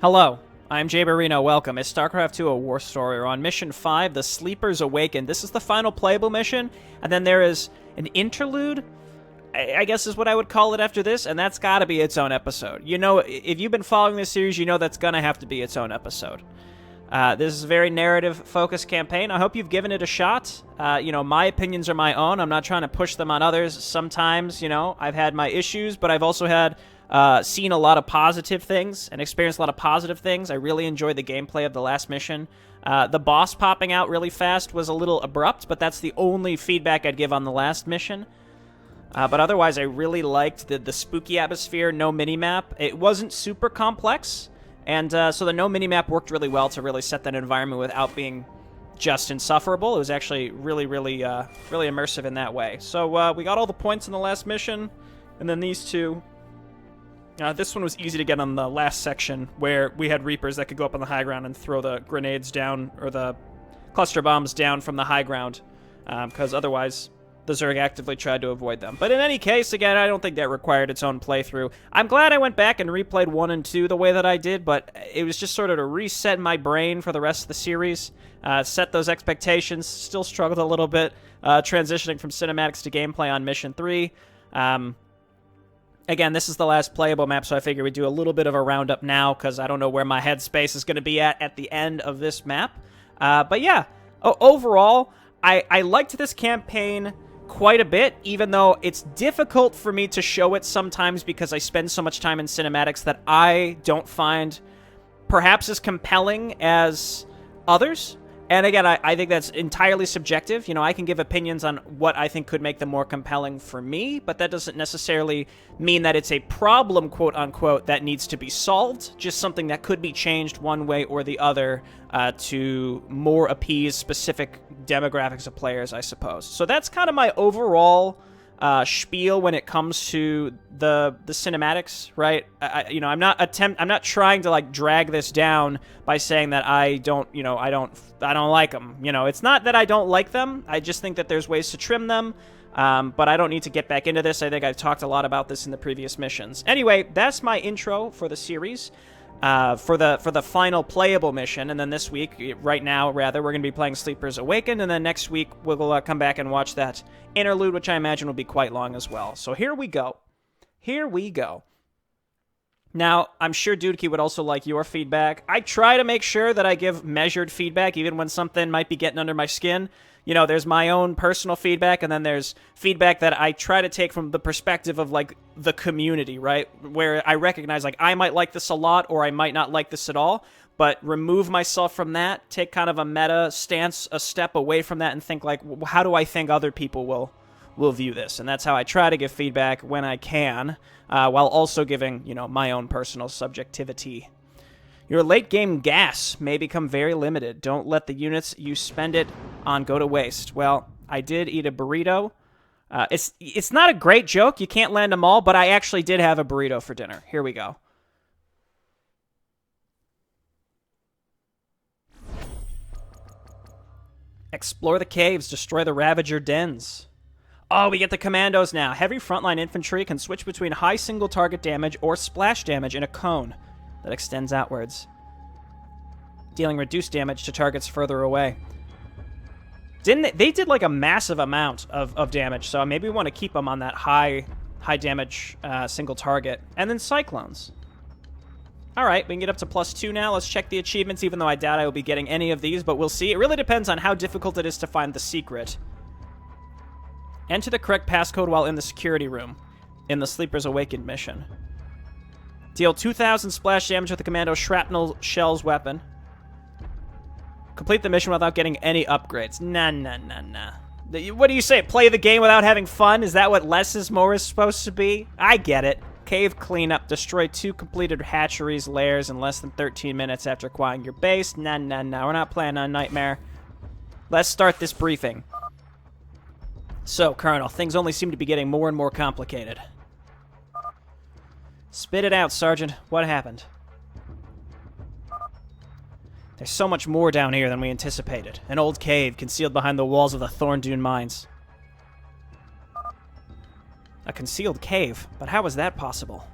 Hello, I'm Jay Barino. Welcome. It's StarCraft II, a war story. We're on Mission 5, The Sleepers Awaken. This is the final playable mission, and then there is an interlude, I guess is what I would call it after this, and that's got to be its own episode. You know, if you've been following this series, you know that's going to have to be its own episode. This is a very narrative-focused campaign. I hope you've given it a shot. My opinions are my own. I'm not trying to push them on others. Sometimes, I've had my issues, but I've also had seen a lot of positive things and experienced a lot of positive things. I really enjoyed the gameplay of the last mission. The boss popping out really fast was a little abrupt, but that's the only feedback I'd give on the last mission. But otherwise, I really liked the spooky atmosphere, no minimap. It wasn't super complex, and so the no minimap worked really well to really set that environment without being just insufferable. It was actually really immersive in that way. So we got all the points in the last mission, and then these two. This one was easy to get on the last section, where we had Reapers that could go up on the high ground and throw the grenades down, or the cluster bombs down from the high ground, because otherwise the Zerg actively tried to avoid them. But in any case, again, I don't think that required its own playthrough. I'm glad I went back and replayed 1 and 2 the way that I did, but it was just sort of to reset my brain for the rest of the series, set those expectations. Still struggled a little bit transitioning from cinematics to gameplay on Mission 3. Again, this is the last playable map, so I figure we'd do a little bit of a roundup now, because I don't know where my headspace is going to be at the end of this map. But yeah, overall, I liked this campaign quite a bit, even though it's difficult for me to show it sometimes because I spend so much time in cinematics that I don't find perhaps as compelling as others. And again, I think that's entirely subjective. I can give opinions on what I think could make them more compelling for me, but that doesn't necessarily mean that it's a problem, quote-unquote, that needs to be solved. Just something that could be changed one way or the other to more appease specific demographics of players, I suppose. So that's kind of my overall spiel when it comes to the cinematics, right? I'm not trying to drag this down by saying that I don't like them. It's not that I don't like them. I just think that there's ways to trim them. But I don't need to get back into this. I think I've talked a lot about this in the previous missions. Anyway, that's my intro for the series. For the final playable mission, and then this week, right now, rather, we're going to be playing Sleepers Awakened, and then next week we'll come back and watch that interlude, which I imagine will be quite long as well. So here we go. Now, I'm sure Dudki would also like your feedback. I try to make sure that I give measured feedback, even when something might be getting under my skin. There's my own personal feedback, and then there's feedback that I try to take from the perspective of, the community, right? Where I recognize, I might like this a lot, or I might not like this at all, but remove myself from that, take kind of a meta stance, a step away from that, and think, how do I think other people will view this? And that's how I try to give feedback when I can, while also giving, my own personal subjectivity. Your late-game gas may become very limited. Don't let the units you spend it on go to waste. Well, I did eat a burrito. It's not a great joke. You can't land them all, but I actually did have a burrito for dinner. Here we go. Explore the caves. Destroy the Ravager dens. Oh, we get the commandos now. Heavy frontline infantry can switch between high single target damage or splash damage in a cone that extends outwards, dealing reduced damage to targets further away. They did a massive amount of damage, so maybe we want to keep them on that high damage single target. And then cyclones. Alright, we can get up to +2 now. Let's check the achievements, even though I doubt I will be getting any of these, but we'll see. It really depends on how difficult it is to find the secret. Enter the correct passcode while in the security room in the Sleepers Awakened mission. Deal 2,000 splash damage with the Commando Shrapnel Shells weapon. Complete the mission without getting any upgrades. Nah. What do you say? Play the game without having fun? Is that what less is more is supposed to be? I get it. Cave cleanup. Destroy 2 completed hatcheries lairs in less than 13 minutes after acquiring your base. Nah. We're not playing on Nightmare. Let's start this briefing. So, Colonel, things only seem to be getting more and more complicated. Spit it out, Sergeant. What happened? There's so much more down here than we anticipated. An old cave concealed behind the walls of the Thorn Dune mines. A concealed cave? But how was that possible?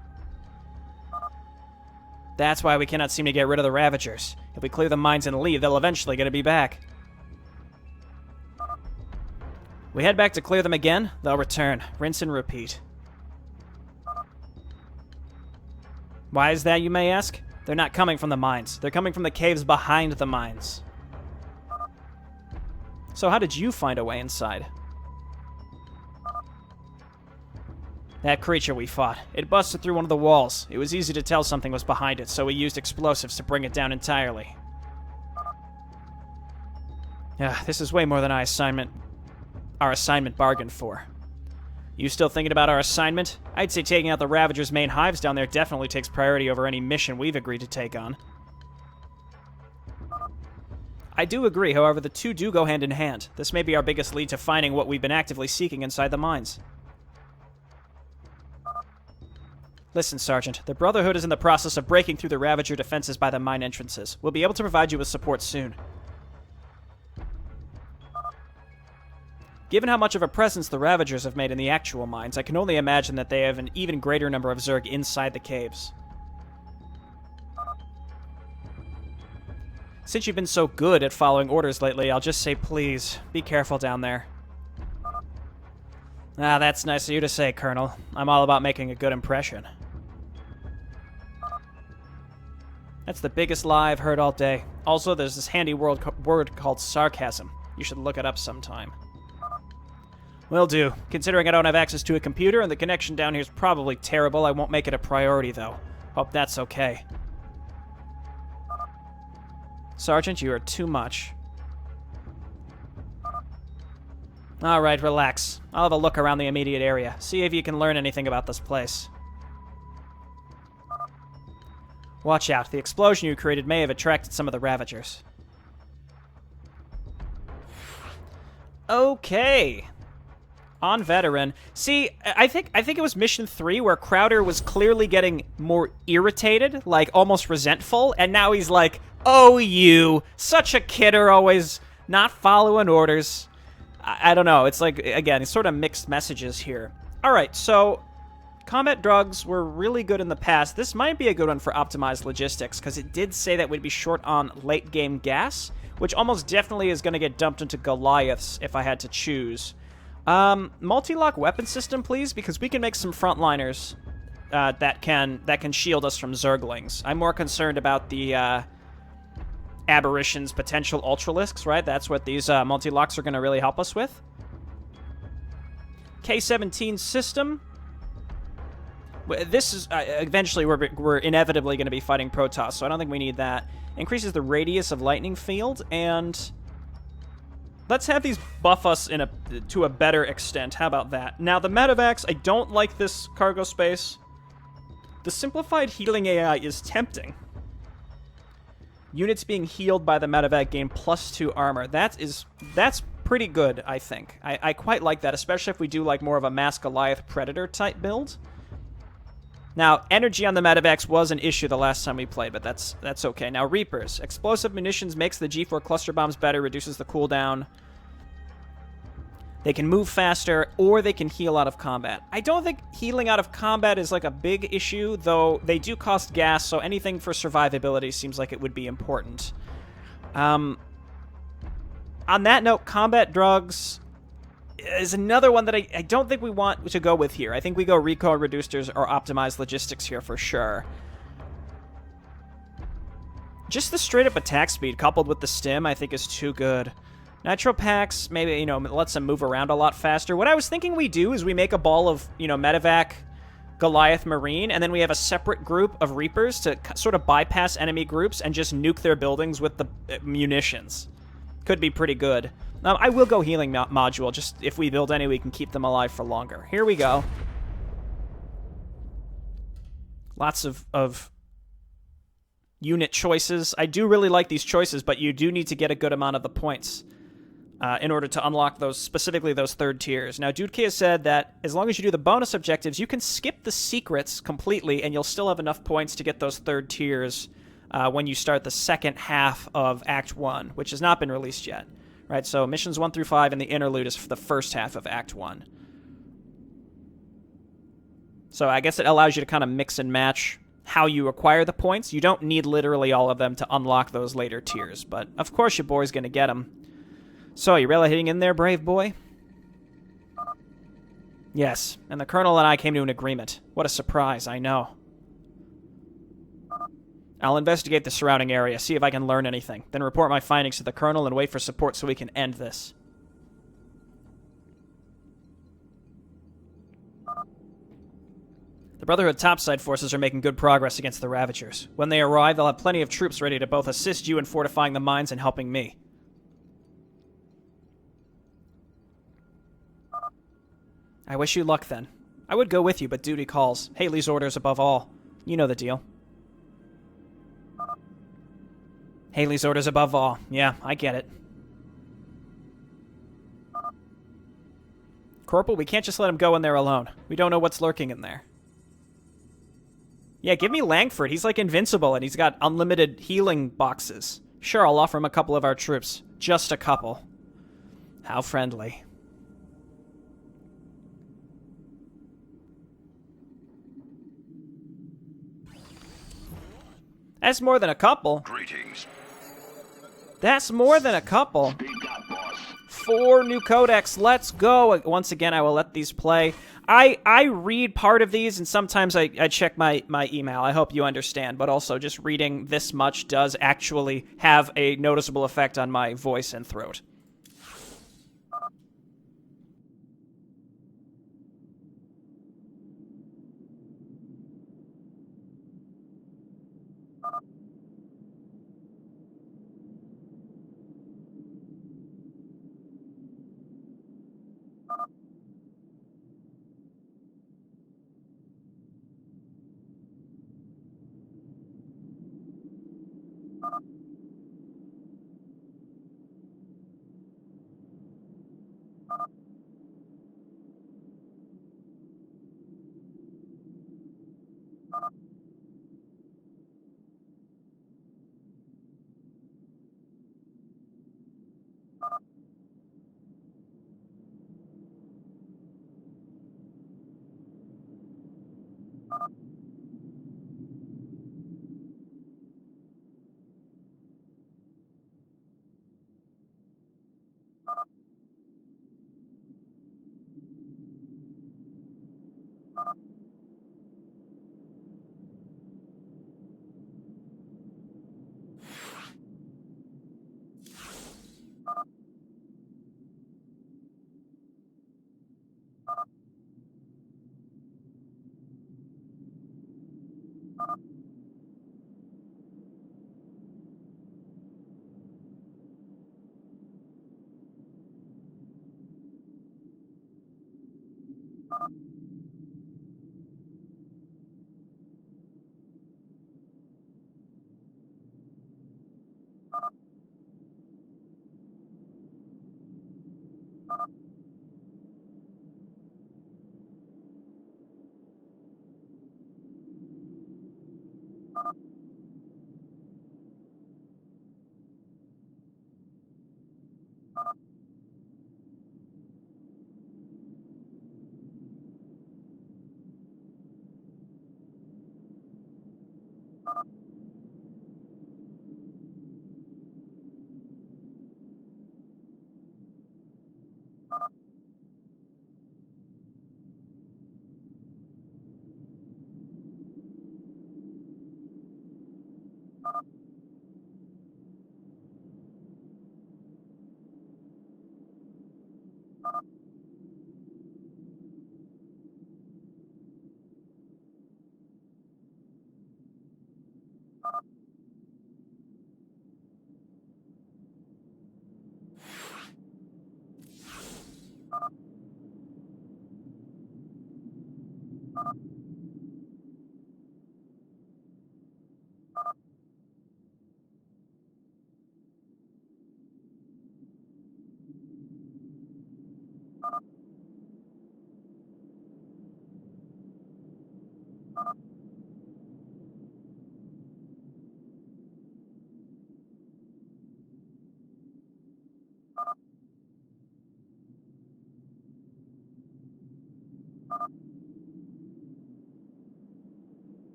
That's why we cannot seem to get rid of the Ravagers. If we clear the mines and leave, they'll eventually get to be back. We head back to clear them again, they'll return. Rinse and repeat. Why is that, you may ask? They're not coming from the mines. They're coming from the caves behind the mines. So how did you find a way inside? That creature we fought. It busted through one of the walls. It was easy to tell something was behind it, so we used explosives to bring it down entirely. This is way more than our assignment bargained for. You still thinking about our assignment? I'd say taking out the Ravagers' main hives down there definitely takes priority over any mission we've agreed to take on. I do agree, however, the two do go hand in hand. This may be our biggest lead to finding what we've been actively seeking inside the mines. Listen, Sergeant, the Brotherhood is in the process of breaking through the Ravager defenses by the mine entrances. We'll be able to provide you with support soon. Given how much of a presence the Ravagers have made in the actual mines, I can only imagine that they have an even greater number of Zerg inside the caves. Since you've been so good at following orders lately, I'll just say please, be careful down there. That's nice of you to say, Colonel. I'm all about making a good impression. That's the biggest lie I've heard all day. Also, there's this handy word called sarcasm. You should look it up sometime. Will do. Considering I don't have access to a computer and the connection down here is probably terrible, I won't make it a priority, though. Hope that's okay. Sergeant, you are too much. Alright, relax. I'll have a look around the immediate area. See if you can learn anything about this place. Watch out. The explosion you created may have attracted some of the Ravagers. Okay. On veteran. See, I think it was mission 3 where Crowder was clearly getting more irritated, like almost resentful, and now he's like, "Oh, you, such a kidder, always not following orders." I don't know. It's like, again, it's sort of mixed messages here. All right, so combat drugs were really good in the past. This might be a good one for optimized logistics, because it did say that we'd be short on late-game gas, which almost definitely is going to get dumped into Goliaths if I had to choose. Multi-lock weapon system, please, because we can make some frontliners that can shield us from Zerglings. I'm more concerned about the Aberration's potential Ultralisks, right? That's what these multi-locks are going to really help us with. K-17 system. This is eventually we're inevitably going to be fighting Protoss, so I don't think we need that. Increases the radius of lightning field, and let's have these buff us to a better extent. How about that? Now, the Medivacs, I don't like this cargo space. The simplified healing AI is tempting. Units being healed by the Medivac gain +2 armor. That's pretty good, I think. I quite like that, especially if we do like more of a Mass Goliath Predator type build. Now, energy on the Medivacs was an issue the last time we played, but that's okay. Now, Reapers. Explosive munitions makes the G4 cluster bombs better, reduces the cooldown. They can move faster, or they can heal out of combat. I don't think healing out of combat is like a big issue, though they do cost gas, so anything for survivability seems like it would be important. On that note, combat drugs is another one that I don't think we want to go with here. I think we go recoil reducers or optimized logistics here for sure. Just the straight-up attack speed coupled with the stim I think is too good. Nitro packs, maybe, lets them move around a lot faster. What I was thinking we do is we make a ball of, Medivac, Goliath, Marine, and then we have a separate group of Reapers to sort of bypass enemy groups and just nuke their buildings with the munitions. Could be pretty good. I will go healing module, just if we build any, we can keep them alive for longer. Here we go. Lots of unit choices. I do really like these choices, but you do need to get a good amount of the points in order to unlock those, specifically those third tiers. Now, Dudki has said that as long as you do the bonus objectives, you can skip the secrets completely, and you'll still have enough points to get those third tiers when you start the second half of Act 1, which has not been released yet. Right, so missions 1 through 5 and the interlude is for the first half of Act 1. So I guess it allows you to kind of mix and match how you acquire the points. You don't need literally all of them to unlock those later tiers, but of course your boy's gonna get them. So, you really hitting in there, brave boy? Yes, and the Colonel and I came to an agreement. What a surprise, I know. I'll investigate the surrounding area, see if I can learn anything, then report my findings to the Colonel and wait for support so we can end this. The Brotherhood topside forces are making good progress against the Ravagers. When they arrive, they'll have plenty of troops ready to both assist you in fortifying the mines and helping me. I wish you luck, then. I would go with you, but duty calls. Haley's orders above all. You know the deal. Haley's orders above all. Yeah, I get it. Corporal, we can't just let him go in there alone. We don't know what's lurking in there. Yeah, give me Langford. He's like invincible, and he's got unlimited healing boxes. Sure, I'll offer him a couple of our troops. Just a couple. How friendly. That's more than a couple. Greetings. That's more than a couple. 4 new codex. Let's go. Once again, I will let these play. I read part of these, and sometimes I check my email. I hope you understand. But also, just reading this much does actually have a noticeable effect on my voice and throat.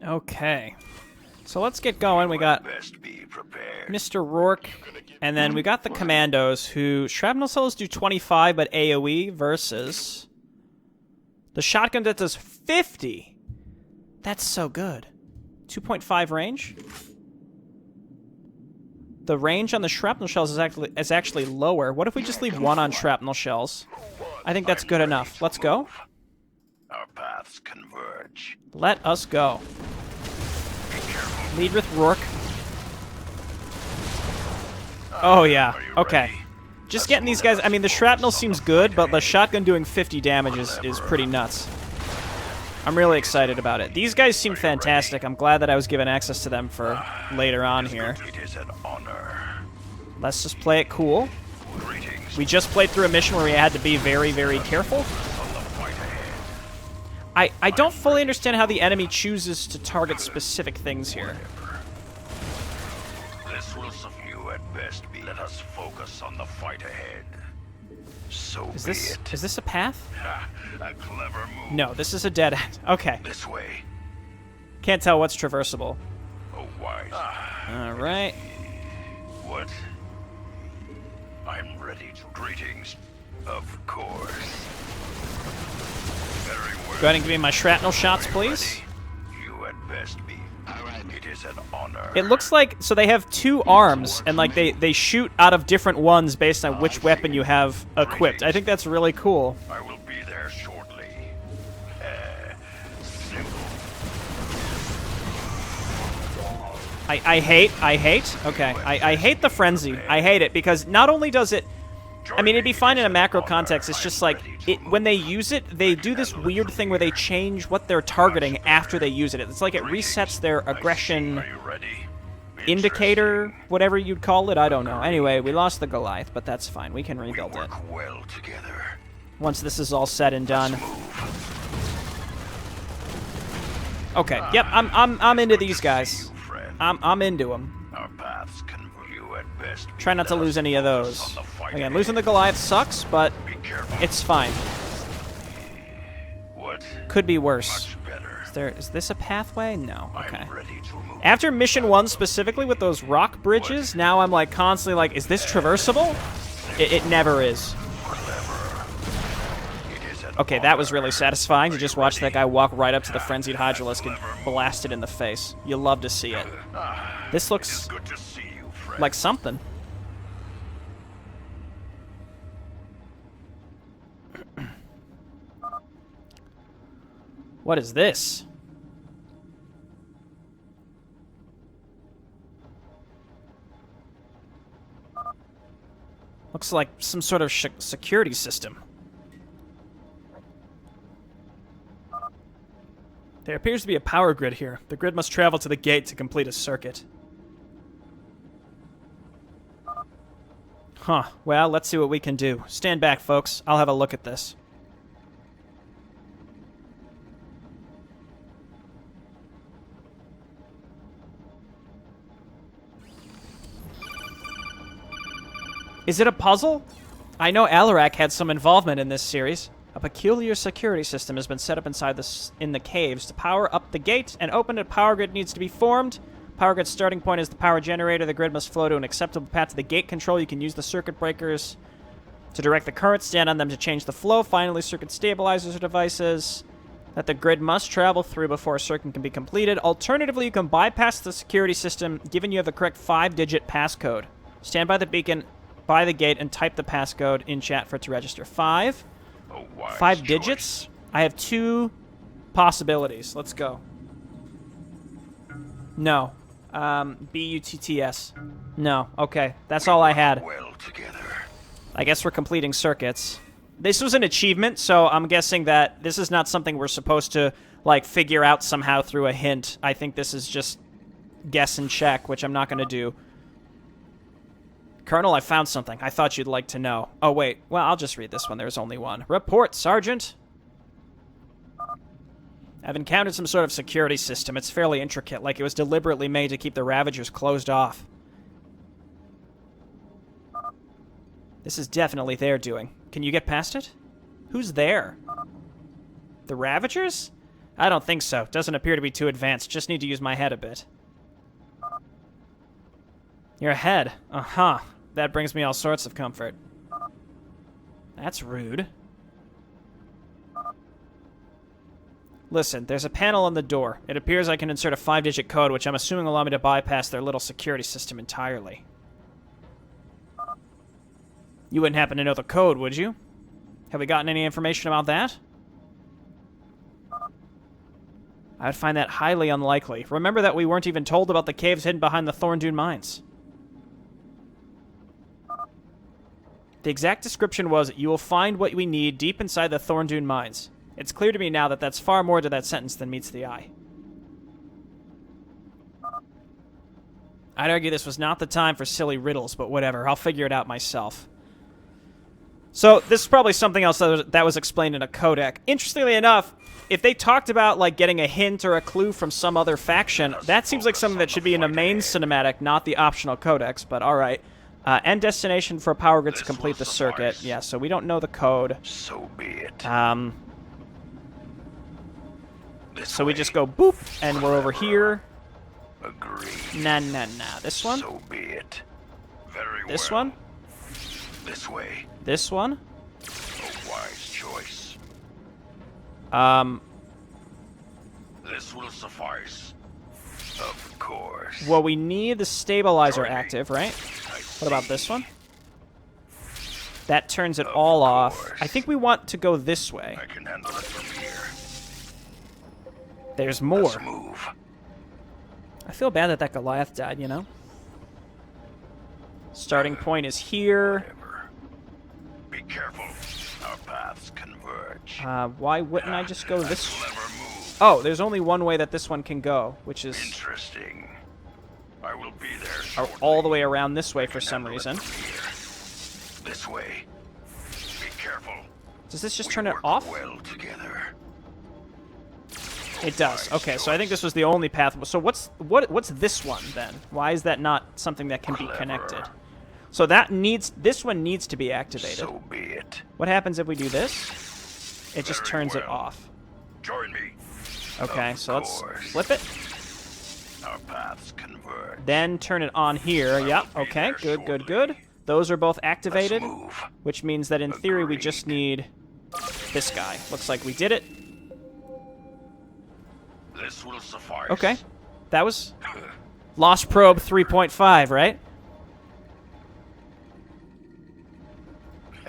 Okay. So let's get going. We got Mr. Rourke, and then we got the Commandos, who shrapnel cells do 25, but AoE versus the shotgun that does 50. That's so good. 2.5 range. The range on the shrapnel shells is actually lower. What if we just leave one on shrapnel shells? I think that's good enough. Let's go. Our paths converge. Let us go. Lead with Rourke. Oh, yeah. Okay. Just getting these guys... I mean, the shrapnel seems good, but the shotgun doing 50 damage is pretty nuts. I'm really excited about it. These guys seem fantastic. I'm glad that I was given access to them for later on here. Let's just play it cool. We just played through a mission where we had to be very, very careful. I don't fully understand how the enemy chooses to target specific things here. This will serve you at best. Let us focus on the fight ahead. So Is this a path? A clever move. No, this is a dead end. Okay. This way. Can't tell what's traversable. Oh, wise. All right. What? I'm ready to. Greetings. Of course. Very well. Go ahead and give me my shrapnel shots, please. You at best be. It is an honor. It looks like, so they have two arms, and like they shoot out of different ones based on which weapon you have equipped. I think that's really cool. I will be there shortly. Simple. I hate. Okay, I hate the frenzy. I hate it because not only does it, I mean, it'd be fine in a macro context. It's just like, when they use it, they do this weird thing where they change what they're targeting after they use it. It's like it resets their aggression indicator, whatever you'd call it. I don't know. Anyway, we lost the Goliath, but that's fine. We can rebuild it Well together. once this is all said and done. Okay. Yep. I'm into these guys. I'm into them. Our paths converge. You at best. Try not to lose any of those. Again, losing the Goliath sucks, but it's fine. What? Could be worse. Better. Is this a pathway? No. Okay. I'm ready to move. After Mission 1 specifically with those rock bridges, now I'm like constantly like, is this traversable? It never is. Okay, that was really satisfying to just watch that guy walk right up to the Frenzied Hydralisk and blast it in the face. You love to see it. This looks Good to see you, friend. like something. What is this? Looks like some sort of security system. There appears to be a power grid here. The grid must travel to the gate to complete a circuit. Huh. Well, let's see what we can do. Stand back, folks. I'll have a look at this. Is it a puzzle? I know Alarak had some involvement in this series. A peculiar security system has been set up inside in the caves to power up the gate and open a power grid needs to be formed. Power grid's starting point is the power generator. The grid must flow to an acceptable path to the gate control. You can use the circuit breakers to direct the current, stand on them to change the flow. Finally, circuit stabilizers or devices that the grid must travel through before a circuit can be completed. Alternatively, you can bypass the security system, given you have the correct 5-digit passcode. Stand by the beacon, by the gate, and type the passcode in chat for it to register. 5 digits? I have 2 possibilities. Let's go. No. B-U-T-T-S. No. Okay. That's all I had. Well together. I guess we're completing circuits. This was an achievement, so I'm guessing that this is not something we're supposed to, like, figure out somehow through a hint. I think this is just guess and check, which I'm not going to do. Colonel, I found something. I thought you'd like to know. Oh, wait. Well, I'll just read this one. There's only one. Report, Sergeant. I've encountered some sort of security system. It's fairly intricate, like it was deliberately made to keep the Ravagers closed off. This is definitely their doing. Can you get past it? Who's there? The Ravagers? I don't think so. Doesn't appear to be too advanced. Just need to use my head a bit. Your head? Uh-huh. That brings me all sorts of comfort. That's rude. Listen, there's a panel on the door. It appears I can insert a 5-digit code, which I'm assuming will allow me to bypass their little security system entirely. You wouldn't happen to know the code, would you? Have we gotten any information about that? I would find that highly unlikely. Remember that we weren't even told about the caves hidden behind the Thorndune mines. The exact description was, you will find what we need deep inside the Thorndune mines. It's clear to me now that that's far more to that sentence than meets the eye. I'd argue this was not the time for silly riddles, but whatever. I'll figure it out myself. So, this is probably something else that was explained in a codec. Interestingly enough, if they talked about, like, getting a hint or a clue from some other faction, that seems like something that should be in a main cinematic, not the optional codex, but alright. End destination for a power grid to complete the circuit. Yeah, so we don't know the code. So be it. So we just go boop, and we're over here. Agreed. Nah. This one? So be it. Very well. This one? This way. This one? A wise choice. This will suffice. Of course. Well, we need the stabilizer active, right? What about this one? That turns it all off. I think we want to go this way. I can handle it from here. There's more. Let's move. I feel bad that Goliath died, you know? Starting point is here. Whatever. Be careful. Our paths converge. Why wouldn't I just go this way? Never move. Oh, there's only one way that this one can go, which is Interesting. I will be there shortly. all the way around this way for some reason. This way. Be careful. Does this just We turn it work off? well together. It does. Okay, so I think this was the only path. So what's this one then? Why is that not something that can be connected? So this one needs to be activated. So be it. What happens if we do this? It just Very turns it well. off. Join me. Okay, Of so let's course. flip it. Our paths converge. Then turn it on here. Yep, will be okay, there good. shortly. Those are both activated, Let's move. which means that in theory we just need this guy. Looks like we did it. This will suffice. Okay, that was Lost Probe 3.5, right?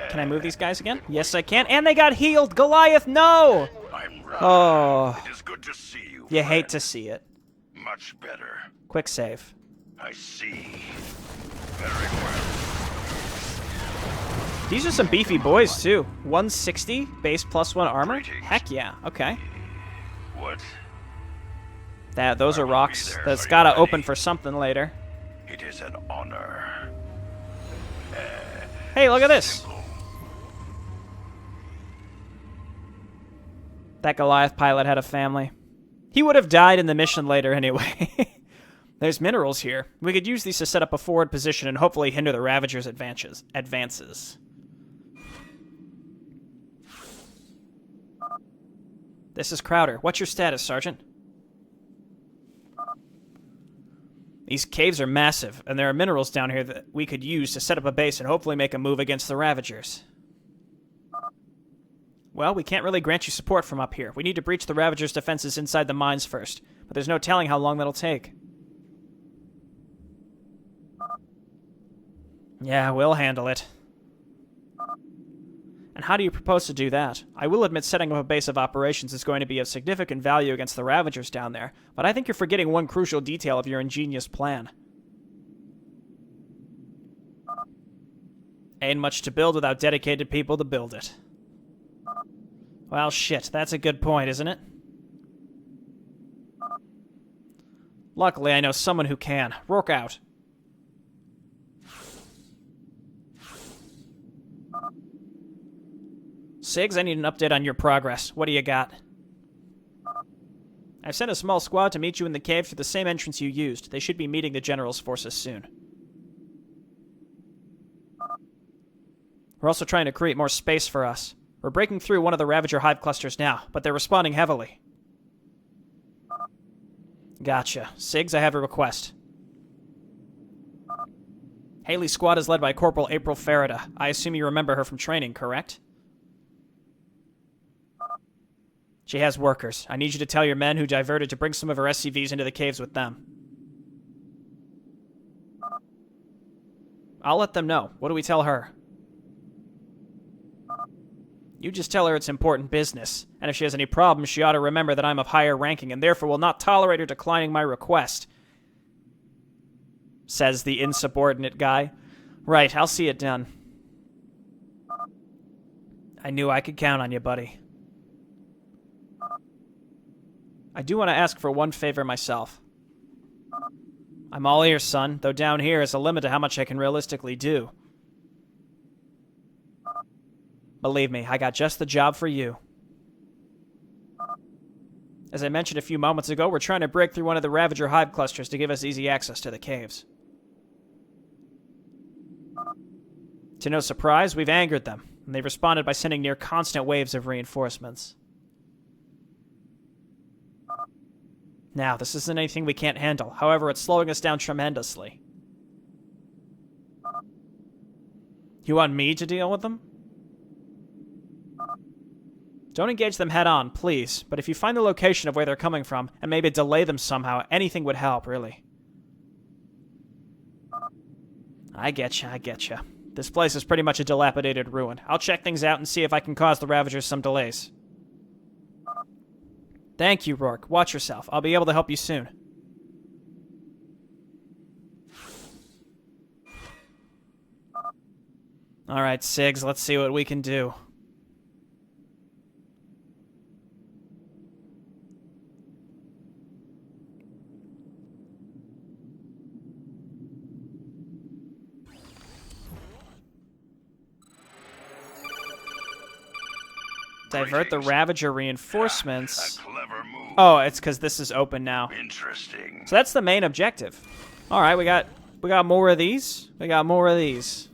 Can I move these guys again? Yes, I can. And they got healed! Goliath, no! I'm right. Oh, It is good to see you. you hate friend. to see it. Much better. Quick save. I see. Very well. These are some beefy boys, too. 160, base +1 armor? Heck yeah, okay. What? Those are rocks. That's gotta open for something later. It is an honor. Hey, look at this! That Goliath pilot had a family. He would have died in the mission later anyway. There's minerals here. We could use these to set up a forward position and hopefully hinder the Ravagers' advances. This is Crowder. What's your status, Sergeant? These caves are massive, and there are minerals down here that we could use to set up a base and hopefully make a move against the Ravagers. Well, we can't really grant you support from up here. We need to breach the Ravagers' defenses inside the mines first, but there's no telling how long that'll take. Yeah, we'll handle it. And how do you propose to do that? I will admit setting up a base of operations is going to be of significant value against the Ravagers down there, but I think you're forgetting one crucial detail of your ingenious plan. Ain't much to build without dedicated people to build it. Well, shit, that's a good point, isn't it? Luckily, I know someone who can. Rourke out. Siggs, I need an update on your progress. What do you got? I've sent a small squad to meet you in the cave through the same entrance you used. They should be meeting the General's forces soon. We're also trying to create more space for us. We're breaking through one of the Ravager hive clusters now, but they're responding heavily. Gotcha. Siggs, I have a request. Haley's squad is led by Corporal April Farida. I assume you remember her from training, correct? She has workers. I need you to tell your men who diverted to bring some of her SCVs into the caves with them. I'll let them know. What do we tell her? You just tell her it's important business, and if she has any problems, she ought to remember that I'm of higher ranking and therefore will not tolerate her declining my request. Says the insubordinate guy. Right, I'll see it done. I knew I could count on you, buddy. I do want to ask for one favor myself. I'm all ears, son, though down here is a limit to how much I can realistically do. Believe me, I got just the job for you. As I mentioned a few moments ago, we're trying to break through one of the Ravager hive clusters to give us easy access to the caves. To no surprise, we've angered them, and they've responded by sending near constant waves of reinforcements. Now, this isn't anything we can't handle. However, it's slowing us down tremendously. You want me to deal with them? Don't engage them head-on, please, but if you find the location of where they're coming from, and maybe delay them somehow, anything would help, really. I getcha. This place is pretty much a dilapidated ruin. I'll check things out and see if I can cause the Ravagers some delays. Thank you, Rourke. Watch yourself. I'll be able to help you soon. Alright, Siggs, let's see what we can do. Divert the Ravager reinforcements. A clever move. Oh, it's because this is open now. Interesting. So that's the main objective. All right, we got more of these. We got more of these.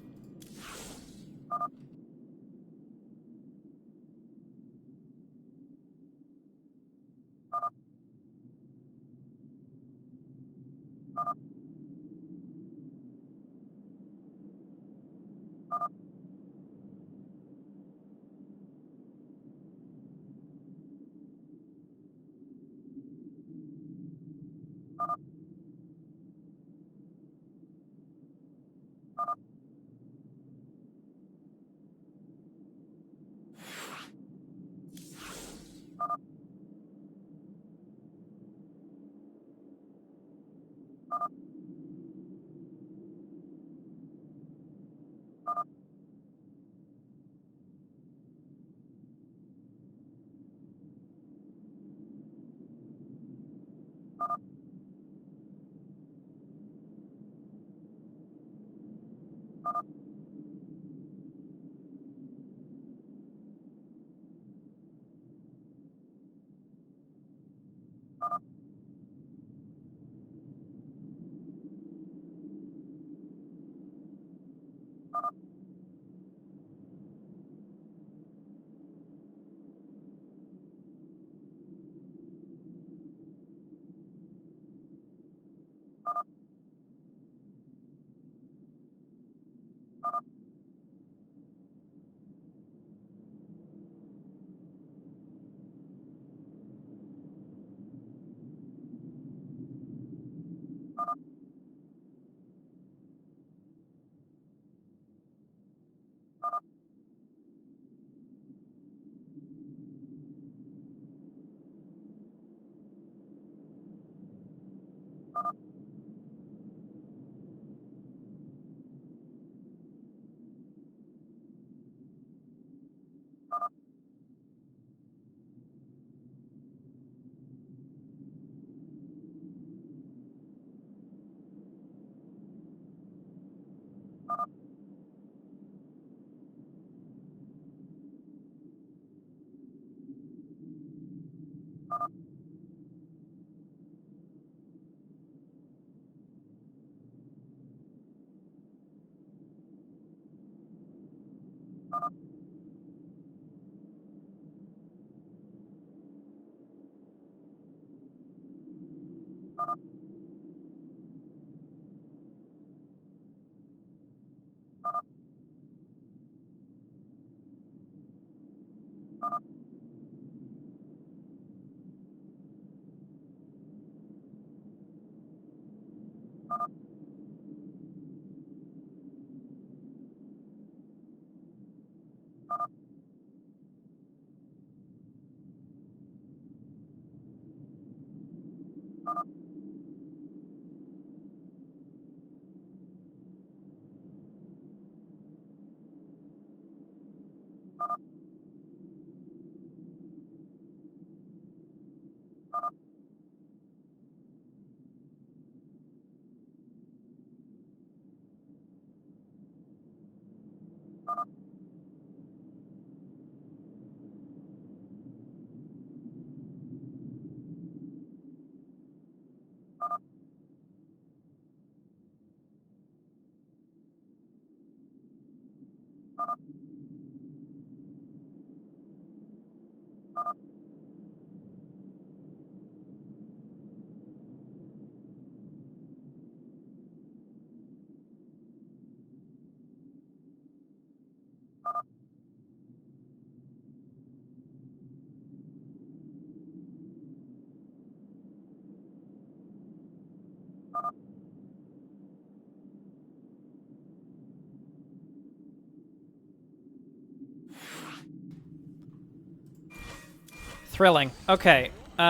Thrilling. Okay. You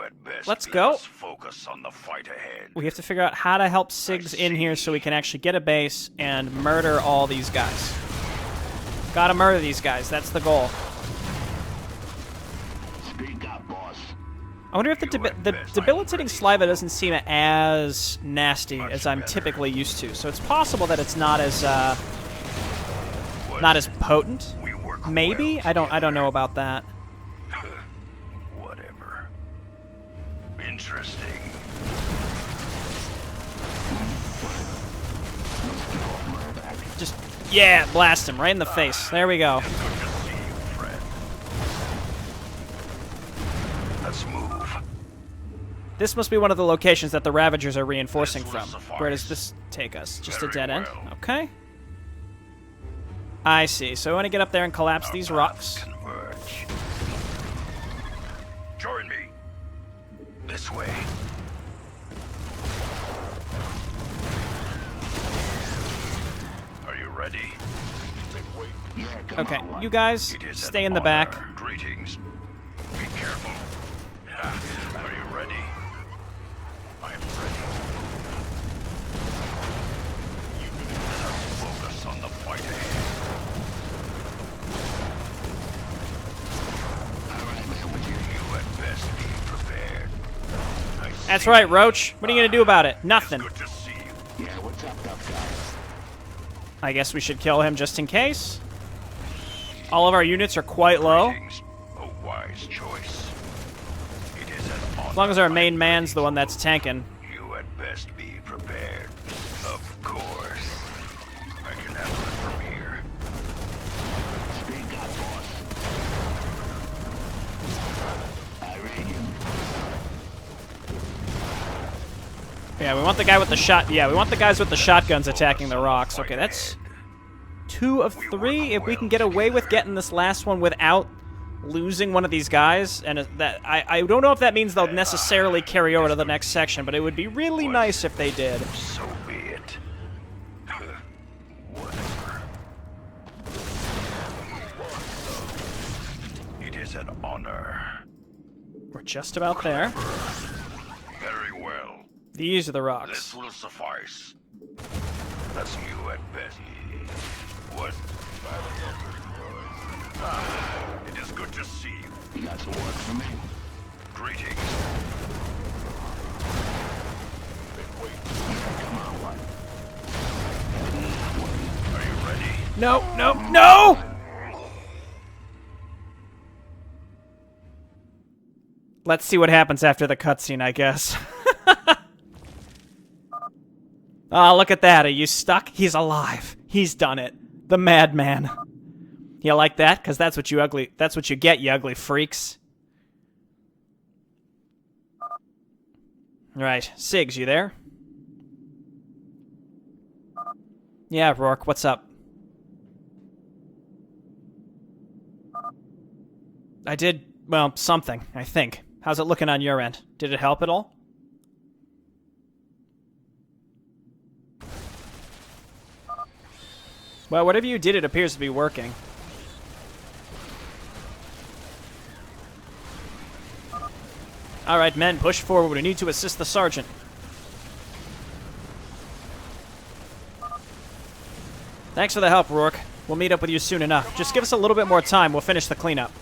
had best Let's let go. us focus on the fight ahead. We have to figure out how to help Sigs in here so we can actually get a base and murder all these guys. Gotta murder these guys. That's the goal. Speak up, boss. I wonder if the debilitating saliva doesn't seem as nasty as I'm typically used to. So it's possible that it's not as potent. We work Maybe? well I don't know about that. Whatever. Interesting. Just, yeah, blast him right in the face. There we go. Good to see you, friend. Let's move. This must be one of the locations that the Ravagers are reinforcing This will from. suffice. Where does this take us? Just a Very dead end? well. Okay. I see. So I want to get up there and collapse these rocks. Converge. Join me. This way. Are you ready? Okay, you guys It is stay an in the back. honor. Greetings. Be careful. Are you ready? I am ready. Let us focus on the fight ahead. You had best be prepared. That's right, Roach. What are you going to do about it? Nothing. Good to see you. Yeah, what's up, tough guys? I guess we should kill him just in case. All of our units are quite low. Greetings. A wise choice. It is an honor. As long as our main man's the one that's tanking. You had best be prepared. Of course. I can handle it from here. Speak up, boss. Yeah, we want the guy with the shot. Yeah, we want the guys with the shotguns attacking the rocks. Okay, that's 2 of 3. If we can get away with getting this last one without losing one of these guys, and that I don't know if that means they'll necessarily carry over to the next section, but it would be really nice if they did. So be it. Whatever. It is an honor. We're just about there. Very well. These are the This rocks. will suffice. That's you at best. What? It is good to see you. You got some work for me. Greetings. Come on, what? Are you ready? No, no, no! Let's see what happens after the cutscene, I guess. Oh, look at that. Are you stuck? He's alive. He's done it. The madman. You like that? Because that's what you get, you ugly freaks. Right. Sigs, you there? Yeah, Rourke, what's up? I did, well, something, I think. How's it looking on your end? Did it help at all? Well, whatever you did, it appears to be working. Alright, men, push forward. We need to assist the sergeant. Thanks for the help, Rourke. We'll meet up with you soon enough. Just give us a little bit more time. We'll finish the cleanup.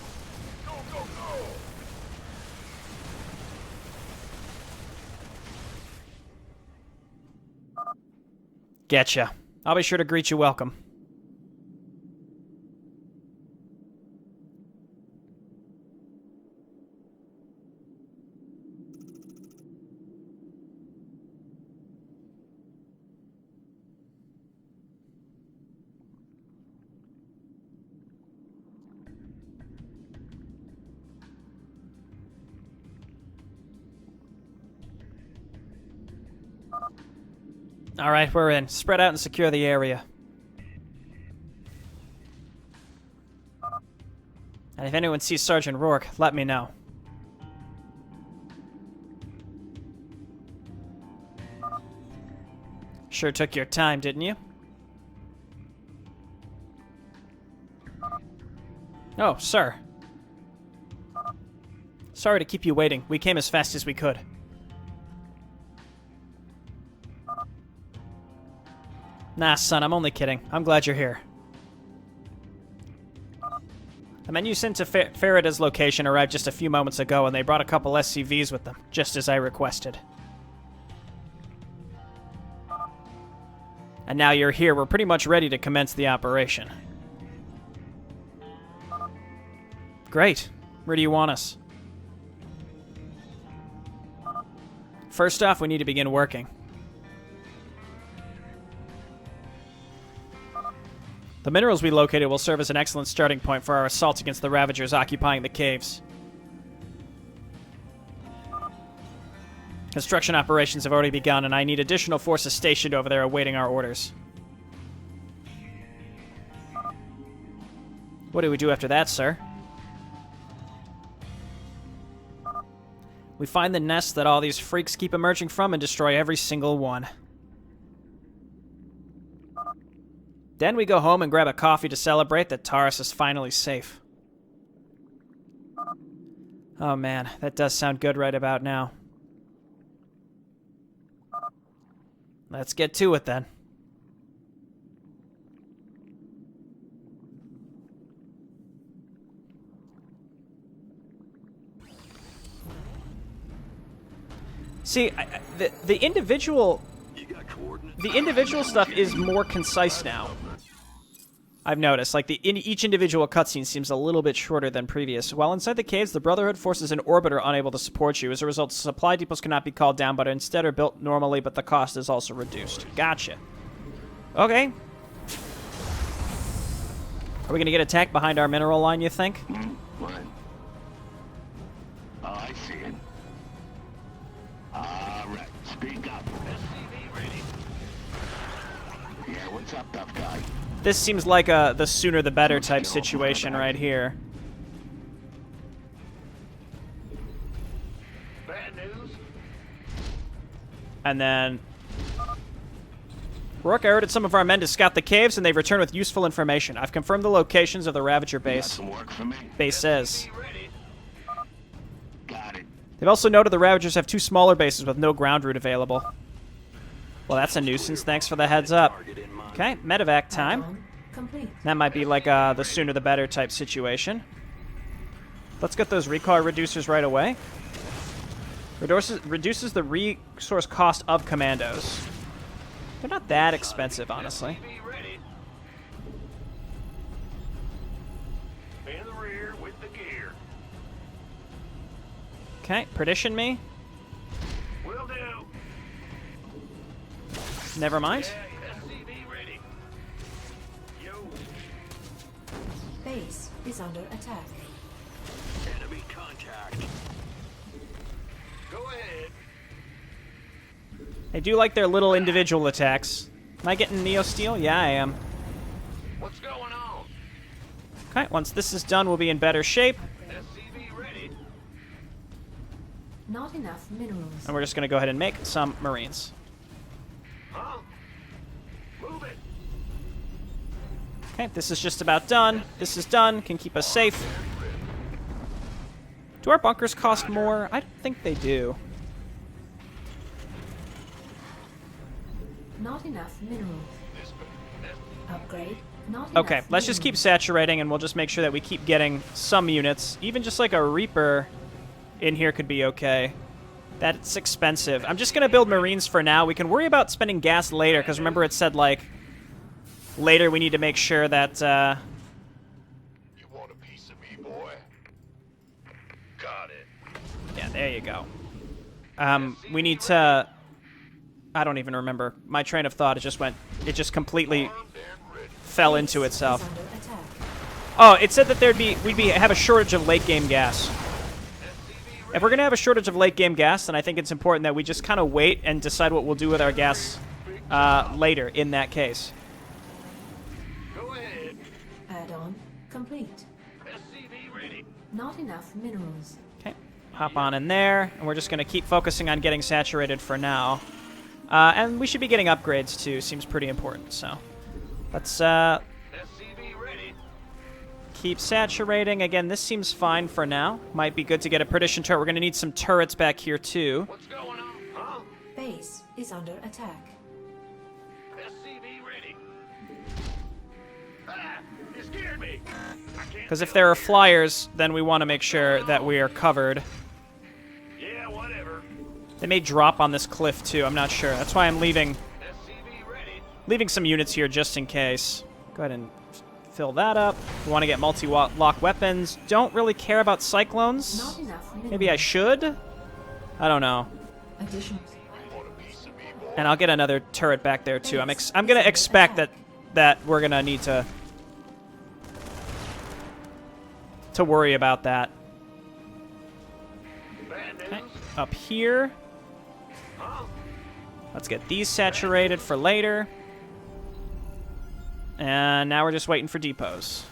Getcha. I'll be sure to greet you welcome. Alright, we're in. Spread out and secure the area. And if anyone sees Sergeant Rourke, let me know. Sure took your time, didn't you? Oh, sir. Sorry to keep you waiting. We came as fast as we could. Nah, son, I'm only kidding. I'm glad you're here. The men you sent to Farida's location arrived just a few moments ago, and they brought a couple SCVs with them, just as I requested. And now you're here, we're pretty much ready to commence the operation. Great. Where do you want us? First off, we need to begin working. The minerals we located will serve as an excellent starting point for our assault against the Ravagers occupying the caves. Construction operations have already begun, and I need additional forces stationed over there awaiting our orders. What do we do after that, sir? We find the nest that all these freaks keep emerging from and destroy every single one. Then we go home and grab a coffee to celebrate that Taurus is finally safe. Oh man, that does sound good right about now. Let's get to it then. See, the individual stuff is more concise now. I've noticed, like, each individual cutscene seems a little bit shorter than previous. While inside the caves, the Brotherhood forces an orbiter unable to support you. As a result, supply depots cannot be called down, but instead are built normally, but the cost is also reduced. Gotcha. Okay. Are we going to get attacked behind our mineral line, you think? What? Oh, I see it. Alright, speak up. SCV ready. Yeah, what's up, tough guy? This seems like a the sooner the better type situation right here. Bad news? And then... Rourke, I ordered some of our men to scout the caves, and they've returned with useful information. I've confirmed the locations of the Ravager base. Some work for me. Bases. Got it. They've also noted the Ravagers have 2 smaller bases with no ground route available. Well, that's a nuisance. Thanks for the heads up. Okay, medevac time. That might be like the sooner the better type situation. Let's get those recoil reducers right away. Reduces the resource cost of commandos. They're not that expensive, honestly. In the rear with the gear. Okay, perdition me. Will do. Never mind. SCV ready. Yo. Base is under attack. Enemy contact. Go ahead. I do like their little individual attacks. Am I getting Neo Steel? Yeah, I am. What's going on? Okay, once this is done, we'll be in better shape. SCV ready. Not enough minerals. And we're just going to go ahead and make some Marines. Huh? Move it. Okay, this is just about done. This is done. Can keep us safe. Do our bunkers cost more? I don't think they do. Not enough minerals. Upgrade. Not Okay, enough let's just keep minerals. saturating, and we'll just make sure that we keep getting some units. Even just like a Reaper in here could be okay. That's expensive. I'm just going to build Marines for now. We can worry about spending gas later, because remember it said, like, later we need to make sure that, You want a piece of me, boy? Got it. yeah, there you go. We need to... I don't even remember. My train of thought, it just completely fell into itself. Is under attack. Oh, it said that we'd have a shortage of late game gas. If we're gonna have a shortage of late game gas, then I think it's important that we just kind of wait and decide what we'll do with our gas later. In that case, Go ahead. Add-on complete. SCV ready. Not enough minerals. okay, hop on in there, and we're just gonna keep focusing on getting saturated for now. And we should be getting upgrades too. Seems pretty important. So let's SCV ready. keep saturating. Again, this seems fine for now. Might be good to get a perdition turret. We're gonna need some turrets back here too. What's going on? Huh? Base is under attack. SCV ready. Ah! You scared me. I can't. Because if there are flyers, then we want to make sure that we are covered. Yeah, whatever. They may drop on this cliff too. I'm not sure. That's why I'm leaving some units here just in case. Go ahead and fill that up. We want to get multi-lock weapons. Don't really care about cyclones. Not enough minerals. Maybe I should? I don't know. Additional. And I'll get another turret back there too. I'm gonna expect that we're gonna need to worry about that. Okay. Up here. Let's get these saturated for later. And now we're just waiting for depots.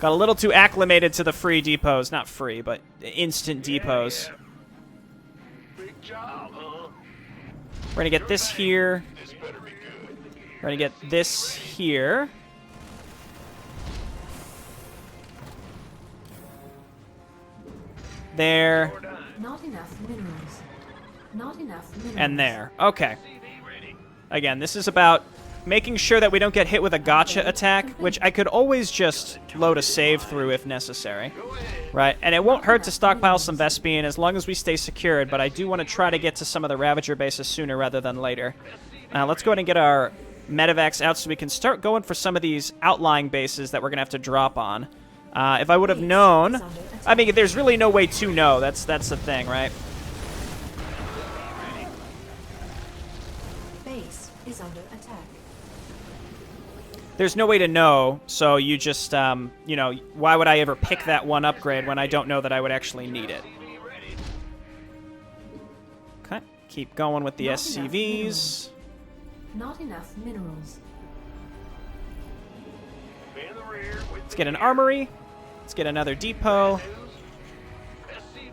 Got a little too acclimated to the free depots. Not free, but instant depots. Big job, huh? We're going to get this here. This better be good. We're going to get this here. There. Not enough minerals. Not enough minerals. And there. Okay. Again, this is about making sure that we don't get hit with a gotcha attack, which I could always just load a save through if necessary. Right? And it won't hurt to stockpile some Vespene as long as we stay secured, but I do want to try to get to some of the Ravager bases sooner rather than later. Let's go ahead and get our medevacs out so we can start going for some of these outlying bases that we're going to have to drop on. If I would have known... I mean, there's really no way to know. That's the thing, right? Base is under attack. There's no way to know, so you just, you know, why would I ever pick that one upgrade when I don't know that I would actually need it? Okay, keep going with the Not SCVs. Not enough minerals. In the rear with Let's get an armory. Let's get another depot.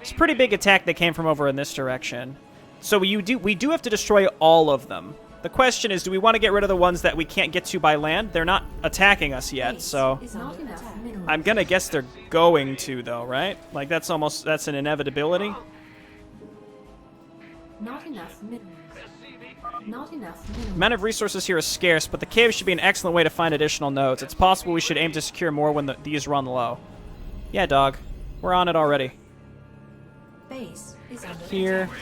It's a pretty big attack that came from over in this direction. So we do have to destroy all of them. The question is, do we want to get rid of the ones that we can't get to by land? They're not attacking us yet, Base so is not enough minerals. I'm gonna guess they're going to, though, right? Like, that's an inevitability. Not enough minerals. Not enough minerals. The amount of resources here is scarce, but the cave should be an excellent way to find additional nodes. It's possible we should aim to secure more when these run low. Yeah, dog. We're on it already. Base is under Here. attack.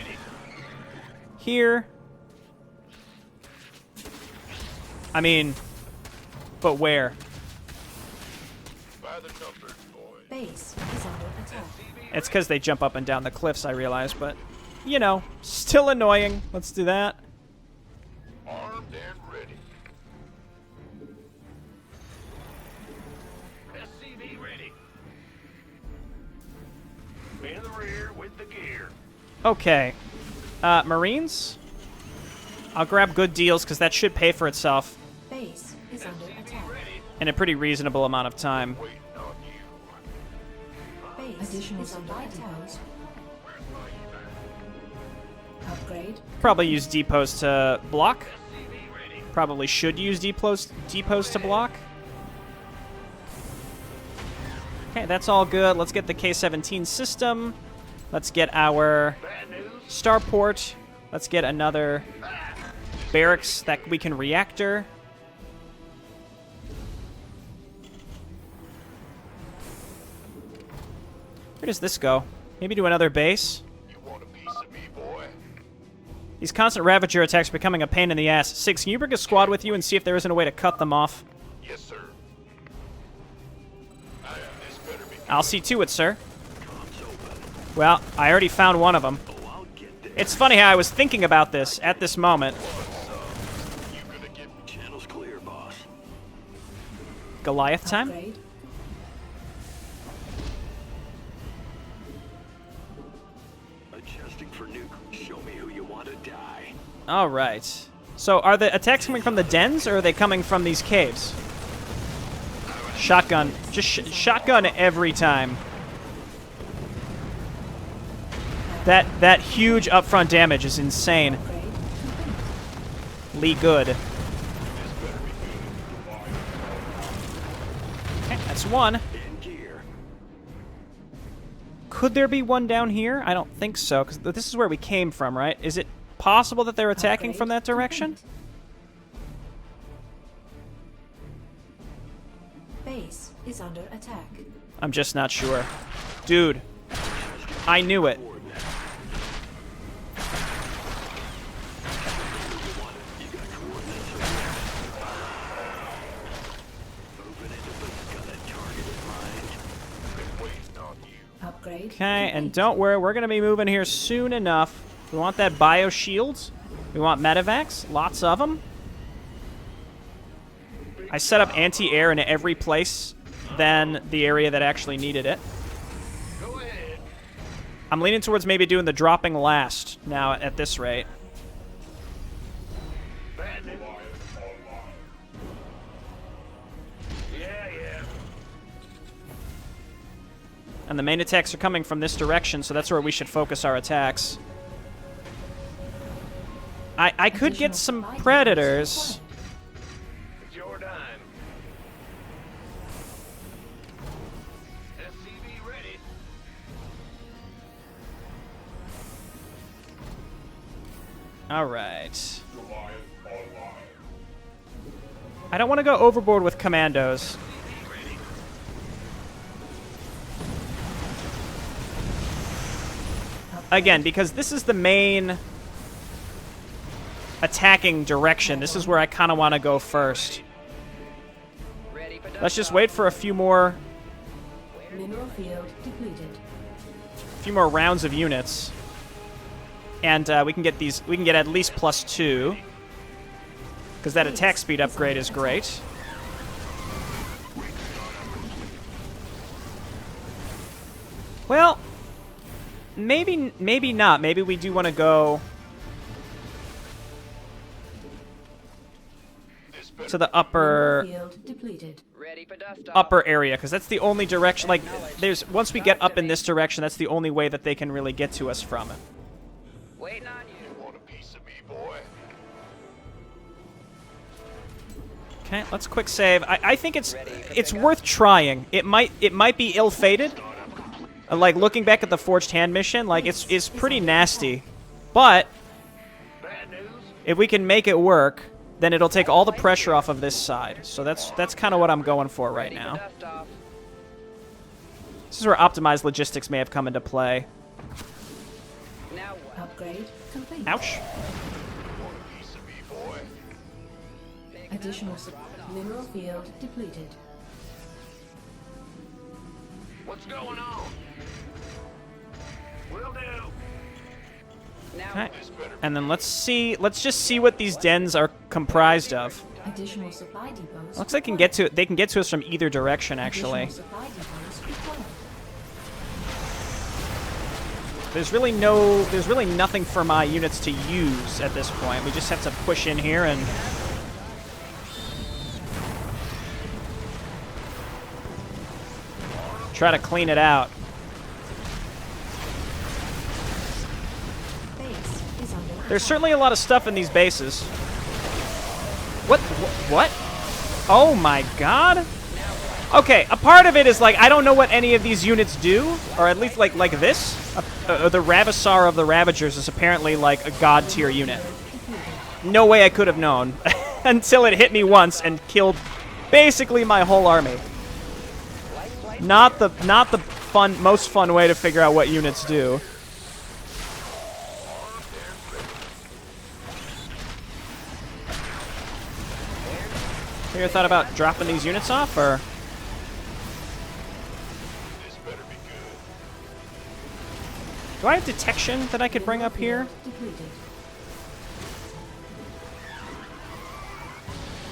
Here. I mean, but where? by the numbers, boys. Base is under attack. It's because they jump up and down the cliffs, I realize, but, you know, still annoying. Let's do that. Armed and ready. SCV ready. In the rear with the gear. Okay. Marines? I'll grab good deals, because that should pay for itself Base is under attack. in a pretty reasonable amount of time. Waiting on you. Base is under attack. Upgrade. Probably use depots to block. Probably should use depots to block. Okay, that's all good. Let's get the K-17 system. Let's get our starport. Let's get another barracks that we can reactor. Where does this go? Maybe to another base? You want a piece of me, boy? These constant Ravager attacks are becoming a pain in the ass. 6, can you bring a squad with you and see if there isn't a way to cut them off? Yes, sir. This better be. I'll see to it, sir. Well, I already found one of them. It's funny how I was thinking about this at this moment. You gonna get channels clear, boss? Goliath time? Upgrade. Adjusting for nuke. Show me who you want to die. All right. So are the attacks coming from the dens, or are they coming from these caves? Shotgun. Just shotgun every time. That huge upfront damage is insane. Upgrade. Lee good. Okay, that's one. In gear. Could there be one down here? I don't think so, because this is where we came from, right? Is it possible that they're attacking from that direction? Base is under attack. I'm just not sure. Dude, I knew it. Upgrade. Okay, and don't worry, we're going to be moving here soon enough. We want that bio shields. We want medevacs, lots of them. I set up anti-air in every place than the area that actually needed it. Go ahead. I'm leaning towards maybe doing the dropping last now at this rate. Bad news. Yeah. And the main attacks are coming from this direction, so that's where we should focus our attacks. I could get some predators. It's your time. SCV ready. All right. I don't want to go overboard with commandos. Again, because this is the main attacking direction. This is where I kind of want to go first. Let's just wait for a few more Mineral field depleted. rounds of units, and we can get these. We can get at least +2, because that attack speed upgrade is great. Well, maybe not. Maybe we do want to go to the upper Field depleted. area, because that's the only direction. Like, once we get up in this direction, that's the only way that they can really get to us from it. Waiting on you. You want a piece of me, boy? Okay, let's quick save. I think it's worth trying. It might be ill-fated. Like, looking back at the Forged Hand mission, like, it's pretty nasty. But Bad news. if we can make it work, then it'll take all the pressure off of this side. So that's kind of what I'm going for right now. This is where optimized logistics may have come into play. Upgrade complete. Ouch. You want a piece of me, boy? Additional mineral field depleted. What's going on? Will do. Okay. And then let's just see what these dens are comprised of. Additional supply depots. Looks like they can get to us from either direction, actually. Additional supply depots required. There's really nothing for my units to use at this point. We just have to push in here and try to clean it out. Base is under There's certainly a lot of stuff in these bases. What? Oh my god! Okay, a part of it is like I don't know what any of these units do, or at least like this. The Ravisar of the Ravagers is apparently like a god tier unit. No way I could have known until it hit me once and killed basically my whole army. Not the most fun way to figure out what units do. You ever thought about dropping these units off, or? Do I have detection that I could bring up here?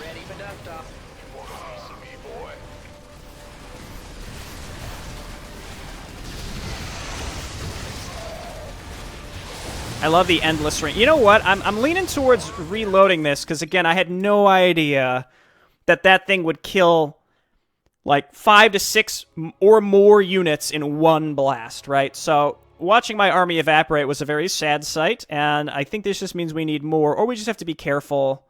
Ready for dust off. I love the endless ring. You know what? I'm leaning towards reloading this because, again, I had no idea that thing would kill like 5 to 6 or more units in one blast, right? So watching my army evaporate was a very sad sight, and I think this just means we need more, or we just have to be careful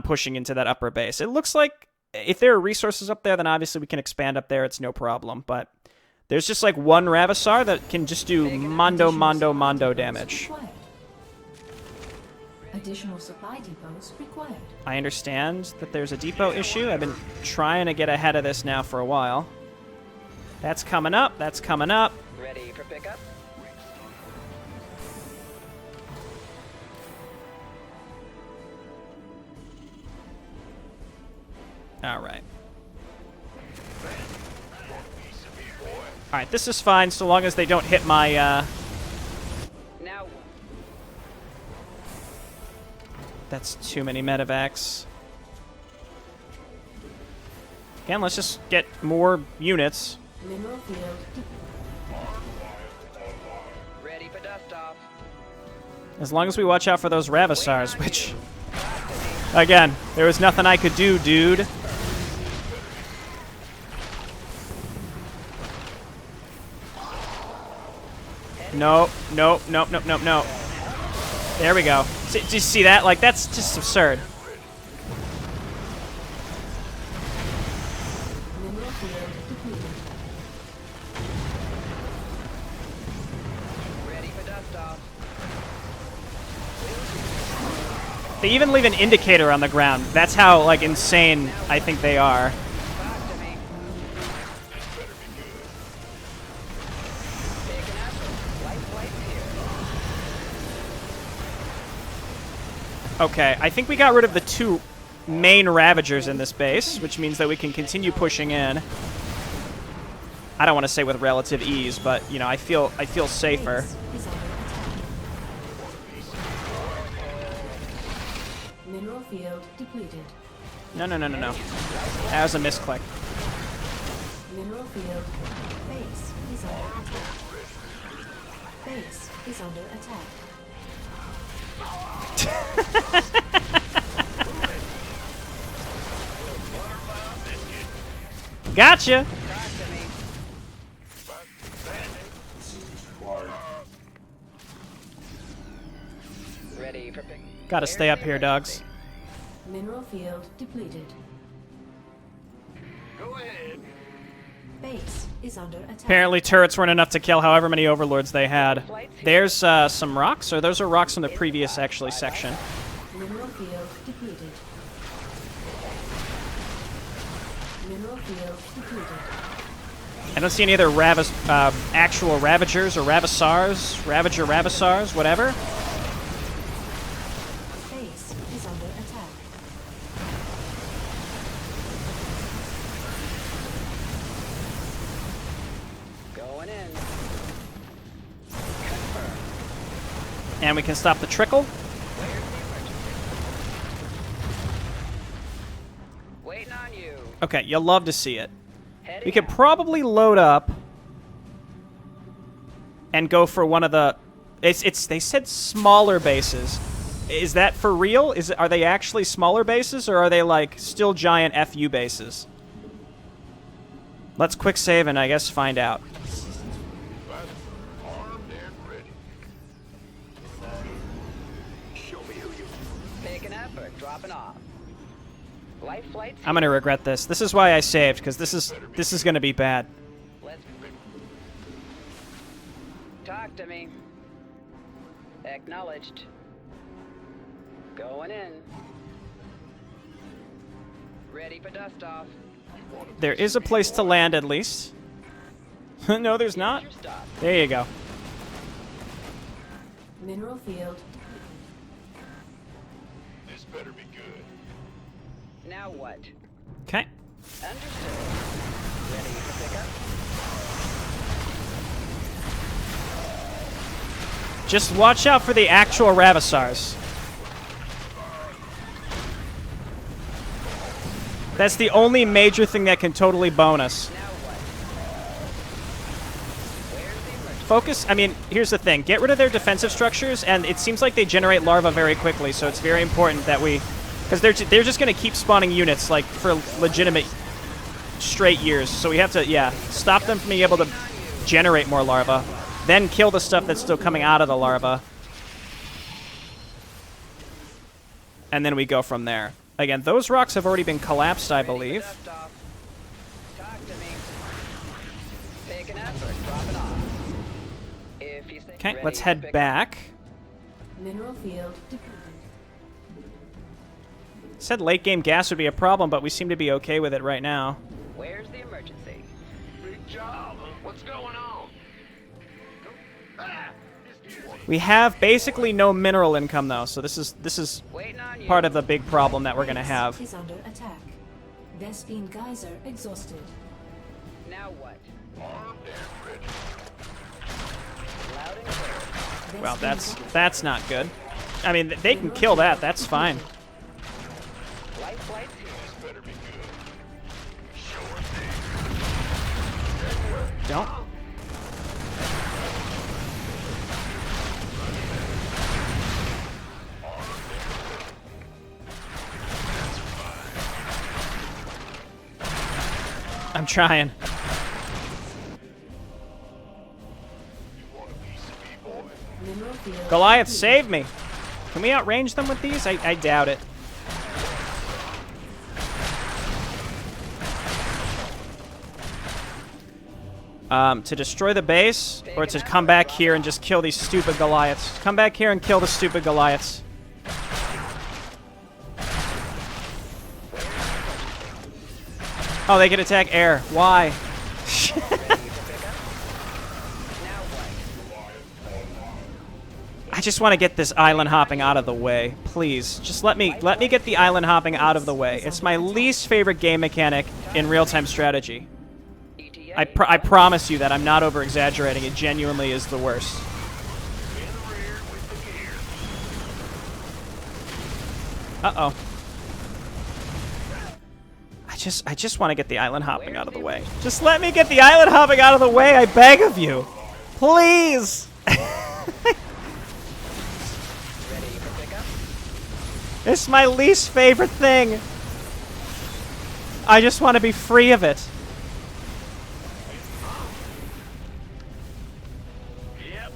pushing into that upper base. It looks like if there are resources up there, then obviously we can expand up there. It's no problem, but there's just like one Ravisar that can just do mondo damage. Additional supply depots required. I understand that there's a depot issue. I've been trying to get ahead of this now for a while. That's coming up. That's coming up. Ready for pickup? All right. All right, this is fine so long as they don't hit my... Now. That's too many medevacs. Again, let's just get more units. Mineral field. Ready for dust off. As long as we watch out for those Ravisars, which... Again, there was nothing I could do, dude. No. There we go. Did you see that? Like, that's just absurd. Mineral field depleted. Ready for dust off. They even leave an indicator on the ground. That's how, like, insane I think they are. Talk to me. Picking up. Light flights here. Okay, I think we got rid of the 2 main Ravagers in this base, which means that we can continue pushing in. I don't want to say with relative ease, but, you know, I feel safer. Base is under attack. Mineral field depleted. No. That was a misclick. Mineral field. Base is under attack. Base is under attack. Gotcha! Talk to me. Ready for pick. Gotta stay up here, dogs. Mineral field depleted. Go ahead. Base is under attack. Apparently turrets weren't enough to kill however many overlords they had. There's some rocks, or those are rocks from the previous, actually, section. Mineral field depleted. Mineral field depleted. I don't see any other actual Ravagers or Ravisars, Ravisars, whatever. Base is under attack. Going in. And we can stop the trickle. Waiting on you. Okay, you'll love to see it. Heading We could out. probably load up and go for one of the... they said smaller bases. Is that for real? Are they actually smaller bases, or are they, like, still giant FU bases? Let's quick save and, I guess, find out. Armed and ready. Show me who you... Picking up or dropping off. Life flights. I'm gonna regret this. This is why I saved, because this is gonna be bad. Let's talk to me. Acknowledged. Going in. Ready for dust off. There is a place to land, at least. No, there's not. Here's your stop. There you go. Mineral field. This better be good. Now what? Okay. Understood. Ready for pickup? Just watch out for the actual Ravasars. That's the only major thing that can totally bone us. Now what? Where's the emergency? Focus, I mean, here's the thing. Get rid of their defensive structures, and it seems like they generate larvae very quickly, so it's very important that we... Because they're just going to keep spawning units, like, for legitimate straight years. So we have to, yeah, stop them from being able to generate more larvae. Then kill the stuff that's still coming out of the larva. And then we go from there. Again, those rocks have already been collapsed, I believe. Dust off. Talk to me. Picking up or dropping off? If you say Okay, ready let's to head pick up. back. Mineral field defined. Said late game gas would be a problem, but we seem to be okay with it right now. Where's the emergency? Big job. What's going on? We have basically no mineral income though, so this is Waiting on you. part of the big problem that we're gonna have. Is under attack. Vespine geyser exhausted. Now what? Armed and ready. Loud and clear. Well, Vespine that's not good. I mean, they can kill that. That's fine. Life flights here. This better be good. Sure thing. Don't. I'm trying. You want a piece of me, boy? mineral field. Goliath, save me. Can we outrange them with these? I doubt it. To destroy the base, or to come back here and just kill these stupid Goliaths. Come back here and kill the stupid Goliaths. Oh, they can attack air. Why? Ready to pick up? Now what? I just want to get this island hopping out of the way, please. Just let me get the island hopping out of the way. It's my least favorite game mechanic in real-time strategy. ETA. I promise you that I'm not over-exaggerating. It genuinely is the worst. In the rear with the gear. Uh-oh. I just want to get the island hopping out of the way. Just let me get the island hopping out of the way, I beg of you. Please. Ready for pickup? It's my least favorite thing. I just want to be free of it. Yep.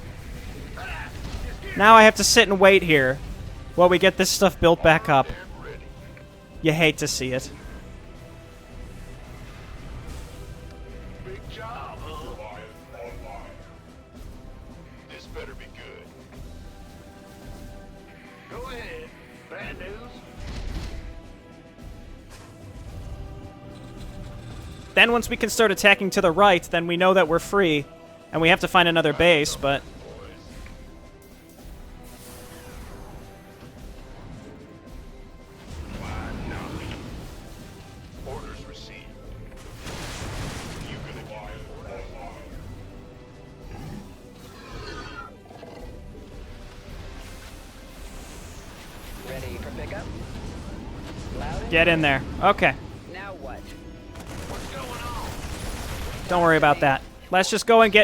Now I have to sit and wait here while we get this stuff built back up. And ready. You hate to see it. Big job, huh? This better be good. Go ahead. Bad news. Then once we can start attacking to the right, then we know that we're free. And we have to find another base, but... Orders received. You can acquire. Ready for pickup? Loud and Get in there. Okay. now what? What's going on? Don't worry about that. Let's just go and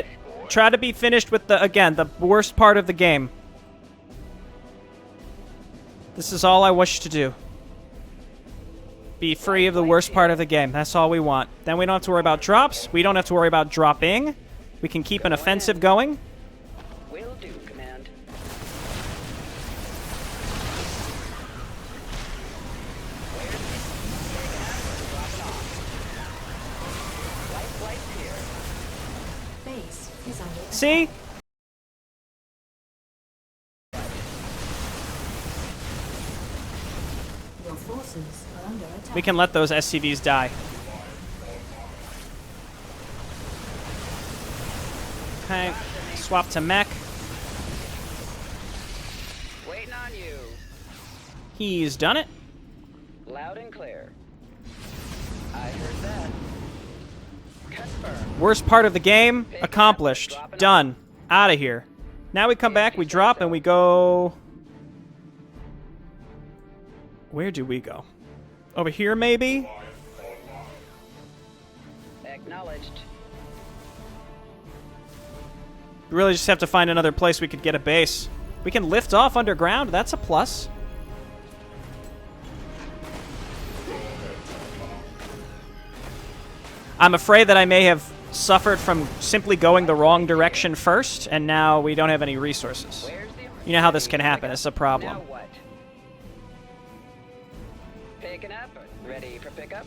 try to be finished with the worst part of the game. This is all I wish to do. Be free of the worst part of the game. That's all we want. Then we don't have to worry about drops. We don't have to worry about dropping. We can keep an offensive going. Will do, command. See? Your forces are under attack. We can let those SCVs die. Okay, swap to mech. Waiting on you. He's done it. Loud and clear. I heard that. Confirm. Worst part of the game accomplished. Done. Out of here. Now we come back, we drop, and we go... Where do we go? Over here, maybe? Acknowledged. We really just have to find another place we could get a base. We can lift off underground. That's a plus. I'm afraid that I may have suffered from simply going the wrong direction first, and now we don't have any resources. Where's the You know how this can happen. It's a problem. Now what? Picking up. Ready for pickup.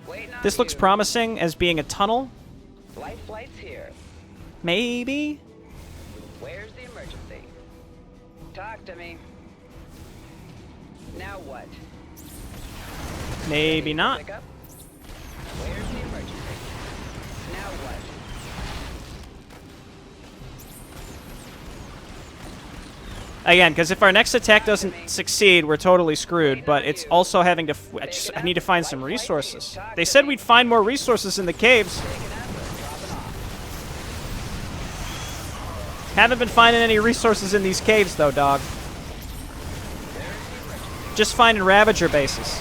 Waiting on This looks you. promising as being a tunnel. Life flight's here. Maybe? Where's the emergency? Talk to me. Now what? Maybe Ready for not. pickup? Where's the emergency? Now what? Again, because if our next attack doesn't succeed, we're totally screwed. But it's also having to... I need to find some resources. They said we'd find more resources in the caves. Haven't been finding any resources in these caves, though, dog. Just finding Ravager bases.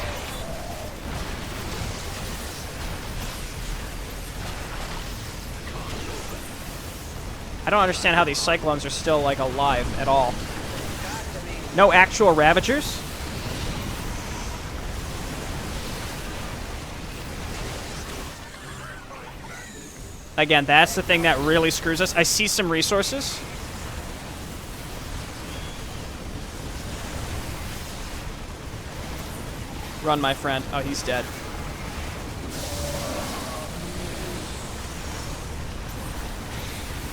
I don't understand how these Cyclones are still, like, alive at all. No actual Ravagers? Again, that's the thing that really screws us. I see some resources. Run, my friend. Oh, he's dead.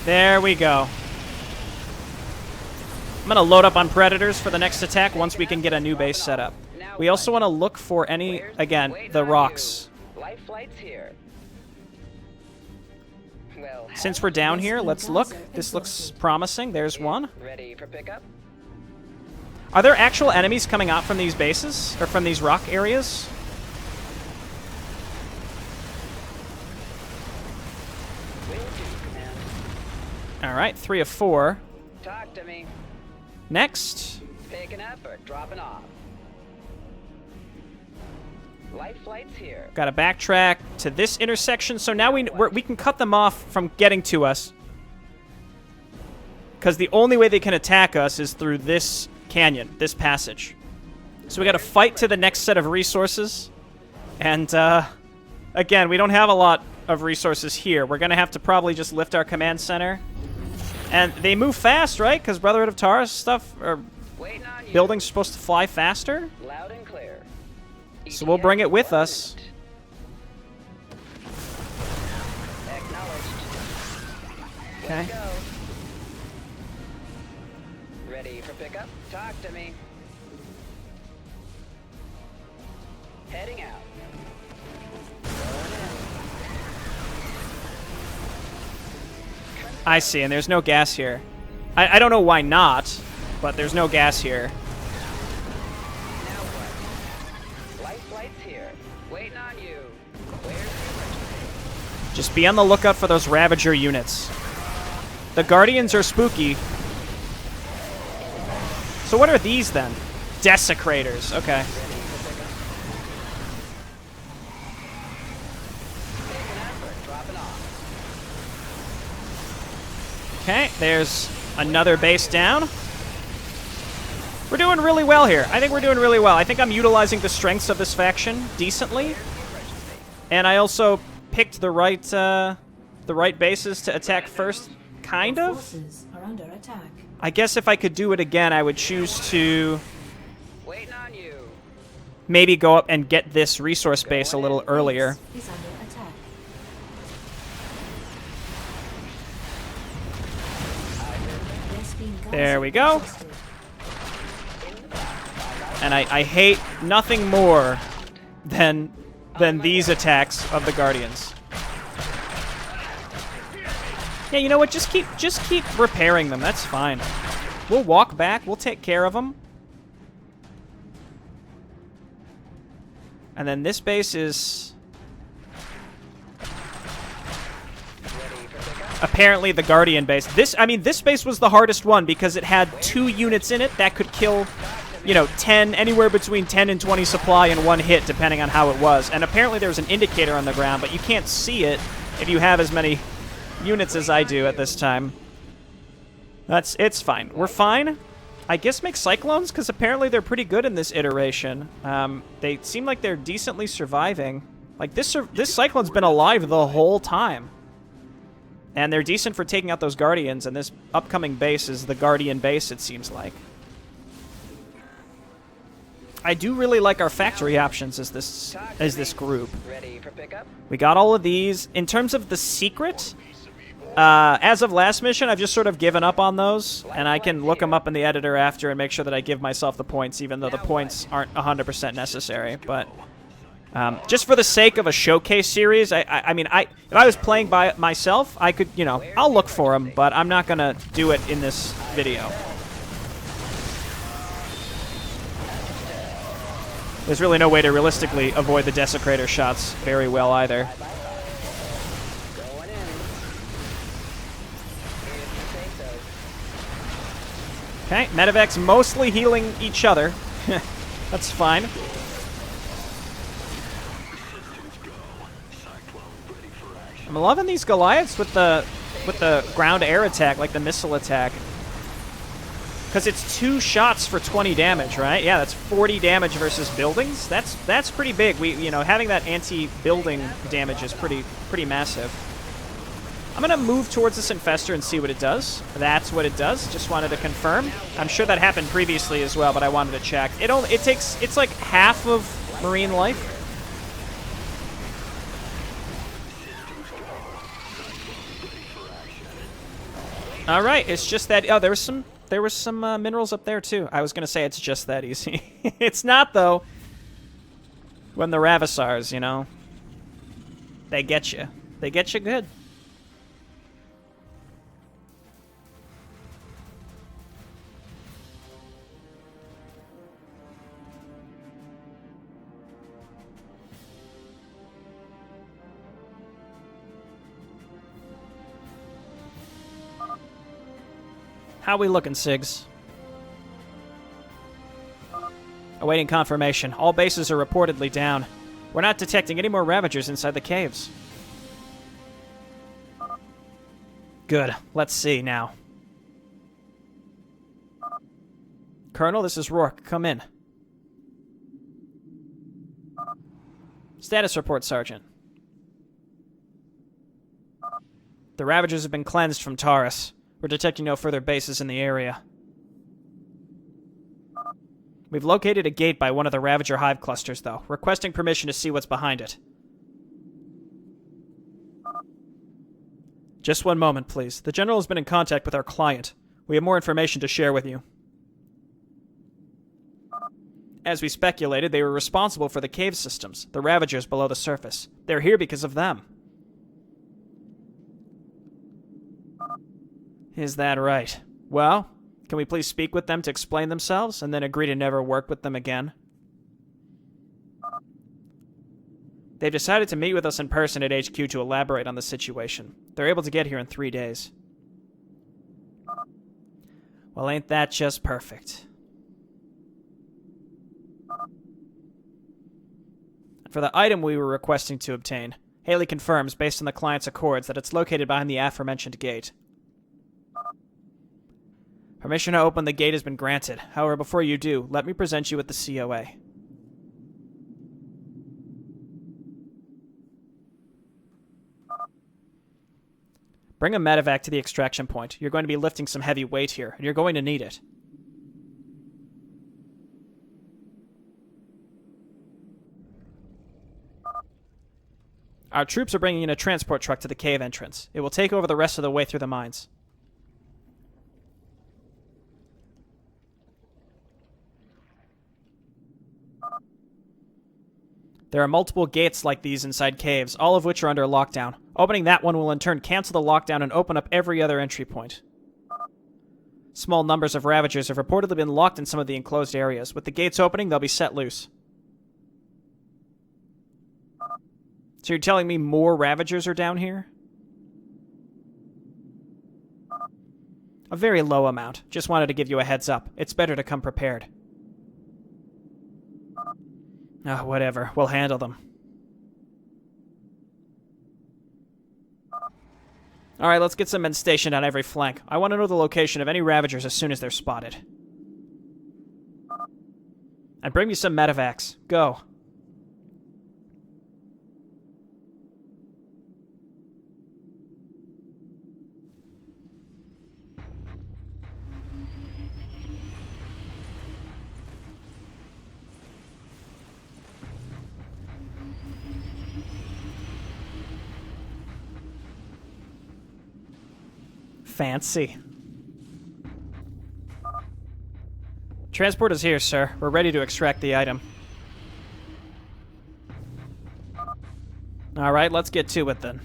There we go. I'm going to load up on Predators for the next attack once we can get a new base set up. We also want to look for any, again, the rocks. Life flight's here. Well, Since we're down here, let's look. This looks promising. There's one. ready for pickup? Are there actual enemies coming out from these bases? Or from these rock areas? Will do, command. Alright, 3 of 4. Talk to me. Next. Picking up or dropping off? Life flight's here. Got to backtrack to this intersection. So now we can cut them off from getting to us. Because the only way they can attack us is through this canyon, this passage. So we got to fight to the next set of resources. And, again, we don't have a lot of resources here. We're going to have to probably just lift our command center. And they move fast, right? Because Brotherhood of Taurus stuff, or Waiting on you. buildings supposed to fly faster. Loud and clear. So we'll bring it with us. Acknowledged. Okay. Let's go. Ready for pickup? Talk to me. Heading out. Going in. I see, and there's no gas here. I don't know why not, but there's no gas here. Now what? Life flight's here. Waiting on you. Where's the emergency? Just be on the lookout for those Ravager units. The Guardians are spooky. So what are these then? Desecrators. Okay. Picking up or dropping off? Okay, there's another base down. We're doing really well here. I think we're doing really well. I think I'm utilizing the strengths of this faction decently. And I also picked the right bases to attack first, kind Your of. forces are under attack. I guess if I could do it again, I would choose to Waiting on you. maybe go up and get this resource base a little earlier. Is under attack. There we go. And I hate nothing more than these attacks of the Guardians. Yeah, you know what? Just keep repairing them. That's fine. We'll walk back. We'll take care of them. And then this base is apparently the Guardian base. This base was the hardest one because it had 2 units in it that could kill, you know, 10, anywhere between 10 and 20 supply in one hit, depending on how it was. And apparently there was an indicator on the ground, but you can't see it if you have as many units as I do at this time. It's fine. We're fine. I guess make Cyclones, because apparently they're pretty good in this iteration. They seem like they're decently surviving. Like, this Cyclone's been alive the whole time. And they're decent for taking out those Guardians, and this upcoming base is the Guardian base, it seems like. I do really like our factory options as this group. Ready for pickup? We got all of these. In terms of the secret, as of last mission, I've just sort of given up on those, and I can look them up in the editor after and make sure that I give myself the points, even though the points aren't 100% necessary. But just for the sake of a showcase series, I mean, if I was playing by myself, I could, you know, I'll look for them, but I'm not going to do it in this video. There's really no way to realistically avoid the Desecrator shots very well either. Going in. If you say so. Okay, Medivacs mostly healing each other. That's fine. I'm loving these Goliaths with the ground air attack, like the missile attack. Because it's 2 shots for 20 damage, right? Yeah, that's 40 damage versus buildings. That's pretty big. You know, having that anti-building damage is pretty massive. I'm gonna move towards this Infestor and see what it does. That's what it does. Just wanted to confirm. I'm sure that happened previously as well, but I wanted to check. It's like half of Marine life. All right, it's just that. Oh, there was some minerals up there too. I was gonna say it's just that easy. It's not though. When the Ravissars, you know, they get you. They get you good. How we looking, Sigs? Awaiting confirmation. All bases are reportedly down. We're not detecting any more Ravagers inside the caves. Good. Let's see now. Colonel, this is Rourke. Come in. Status report, Sergeant. The Ravagers have been cleansed from Taurus. We're detecting no further bases in the area. We've located a gate by one of the Ravager hive clusters, though, requesting permission to see what's behind it. Just one moment, please. The General has been in contact with our client. We have more information to share with you. As we speculated, they were responsible for the cave systems, the Ravagers below the surface. They're here because of them. Is that right? Well, can we please speak with them to explain themselves, and then agree to never work with them again? They've decided to meet with us in person at HQ to elaborate on the situation. They're able to get here in 3 days. Well, ain't that just perfect? For the item we were requesting to obtain, Haley confirms, based on the client's accords, that it's located behind the aforementioned gate. Permission to open the gate has been granted. However, before you do, let me present you with the COA. Bring a medevac to the extraction point. You're going to be lifting some heavy weight here, and you're going to need it. Our troops are bringing in a transport truck to the cave entrance. It will take over the rest of the way through the mines. There are multiple gates like these inside caves, all of which are under lockdown. Opening that one will in turn cancel the lockdown and open up every other entry point. Small numbers of Ravagers have reportedly been locked in some of the enclosed areas. With the gates opening, they'll be set loose. So you're telling me more Ravagers are down here? A very low amount. Just wanted to give you a heads up. It's better to come prepared. Whatever. We'll handle them. Alright, let's get some men stationed on every flank. I want to know the location of any Ravagers as soon as they're spotted. And bring me some medevacs. Go. Fancy. Transport is here, sir. We're ready to extract the item. Alright, let's get to it then.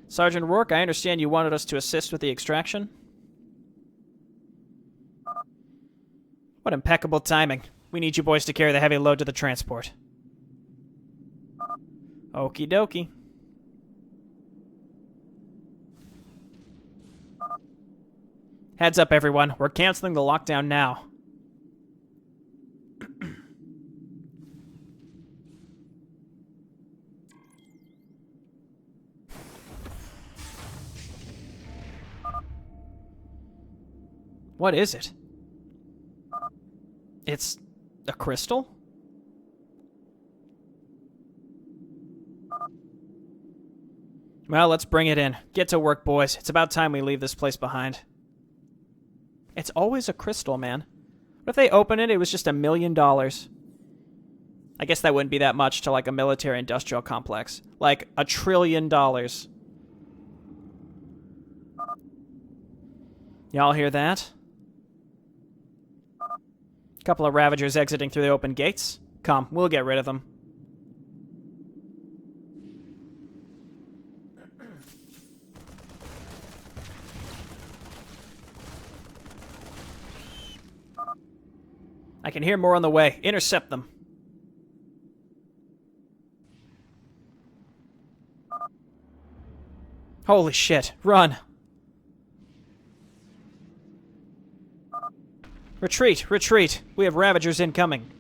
Sergeant Rourke, I understand you wanted us to assist with the extraction? What impeccable timing. We need you boys to carry the heavy load to the transport. Okie dokie. Heads up, everyone. We're canceling the lockdown now. What is it? It's a crystal? Well, let's bring it in. Get to work, boys. It's about time we leave this place behind. It's always a crystal, man. What if they open it, it was just $1 million? I guess that wouldn't be that much to, like, a military-industrial complex. Like, $1 trillion. Y'all hear that? Couple of Ravagers exiting through the open gates. Come, we'll get rid of them. I can hear more on the way. Intercept them. Holy shit. Run. Retreat. Retreat. We have Ravagers incoming.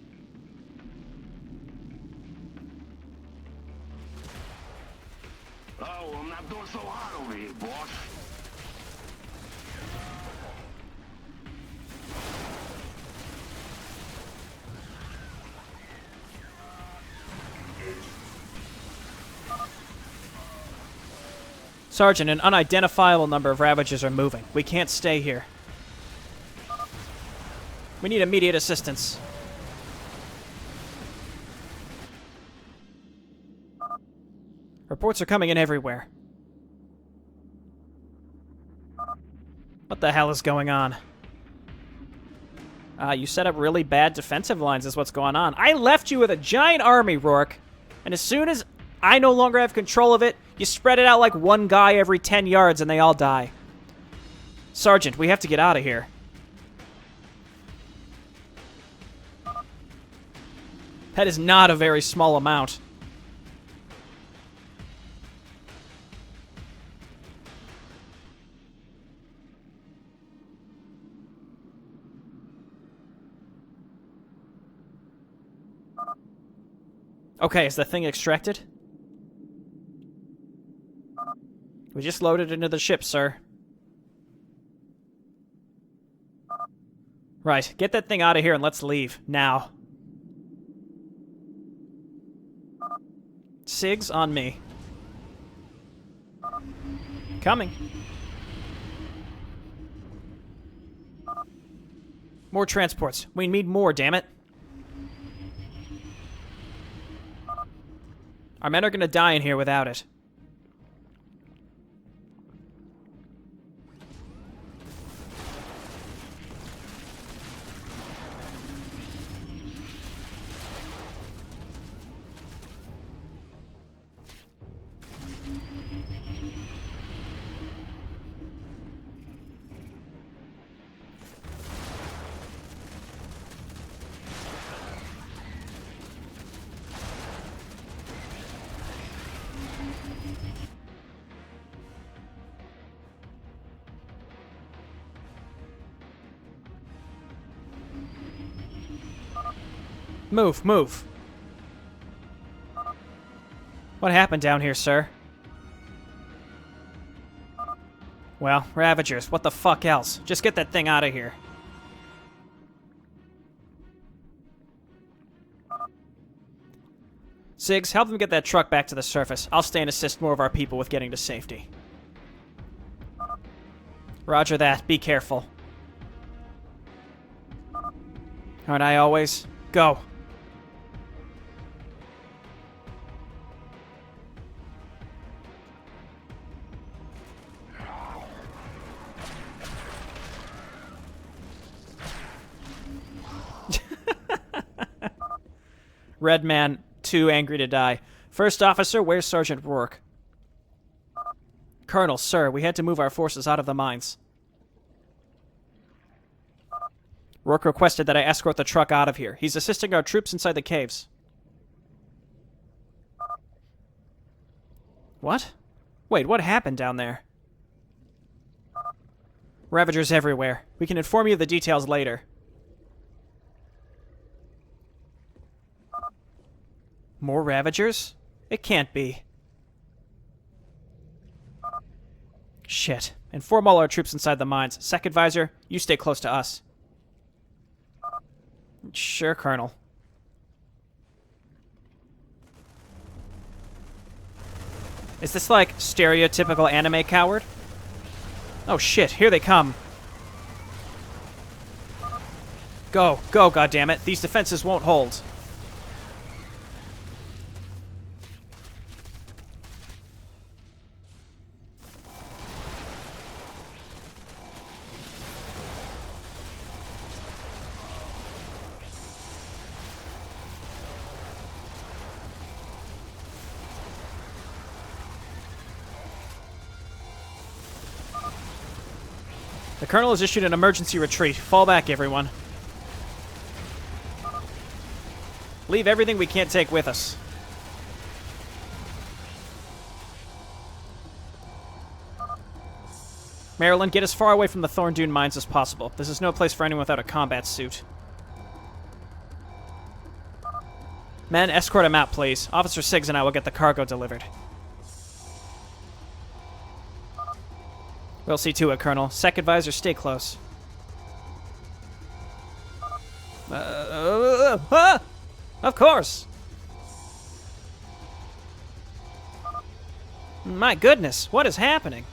Oh, I'm not doing so hot over here, boss. Sergeant, an unidentifiable number of Ravagers are moving. We can't stay here. We need immediate assistance. Reports are coming in everywhere. What the hell is going on? You set up really bad defensive lines is what's going on. I left you with a giant army, Rourke. And as soon as I no longer have control of it, you spread it out like one guy every 10 yards and they all die. Sergeant, we have to get out of here. That is not a very small amount. Okay, is the thing extracted? We just loaded into the ship, sir. Right, get that thing out of here and let's leave. Now. SIGs on me. Coming. More transports. We need more, damn it. Our men are gonna die in here without it. Move, move. What happened down here, sir? Well, Ravagers, what the fuck else? Just get that thing out of here. Ziggs, help them get that truck back to the surface. I'll stay and assist more of our people with getting to safety. Roger that. Be careful. Aren't I always? Go. Red man, too angry to die. First officer, where's Sergeant Rourke? Colonel, sir, we had to move our forces out of the mines. Rourke requested that I escort the truck out of here. He's assisting our troops inside the caves. What? Wait, what happened down there? Ravagers everywhere. We can inform you of the details later. More Ravagers? It can't be. Shit. Inform all our troops inside the mines. Second Visor, you stay close to us. Sure, Colonel. Is this like stereotypical anime coward? Oh shit, here they come. Go, go, goddammit. These defenses won't hold. The Colonel has issued an emergency retreat. Fall back, everyone. Leave everything we can't take with us. Marilyn, get as far away from the Thorn Dune mines as possible. This is no place for anyone without a combat suit. Men, escort him out, please. Officer Siggs and I will get the cargo delivered. We'll see to it, Colonel. Second Visor, stay close. Of course! My goodness, what is happening?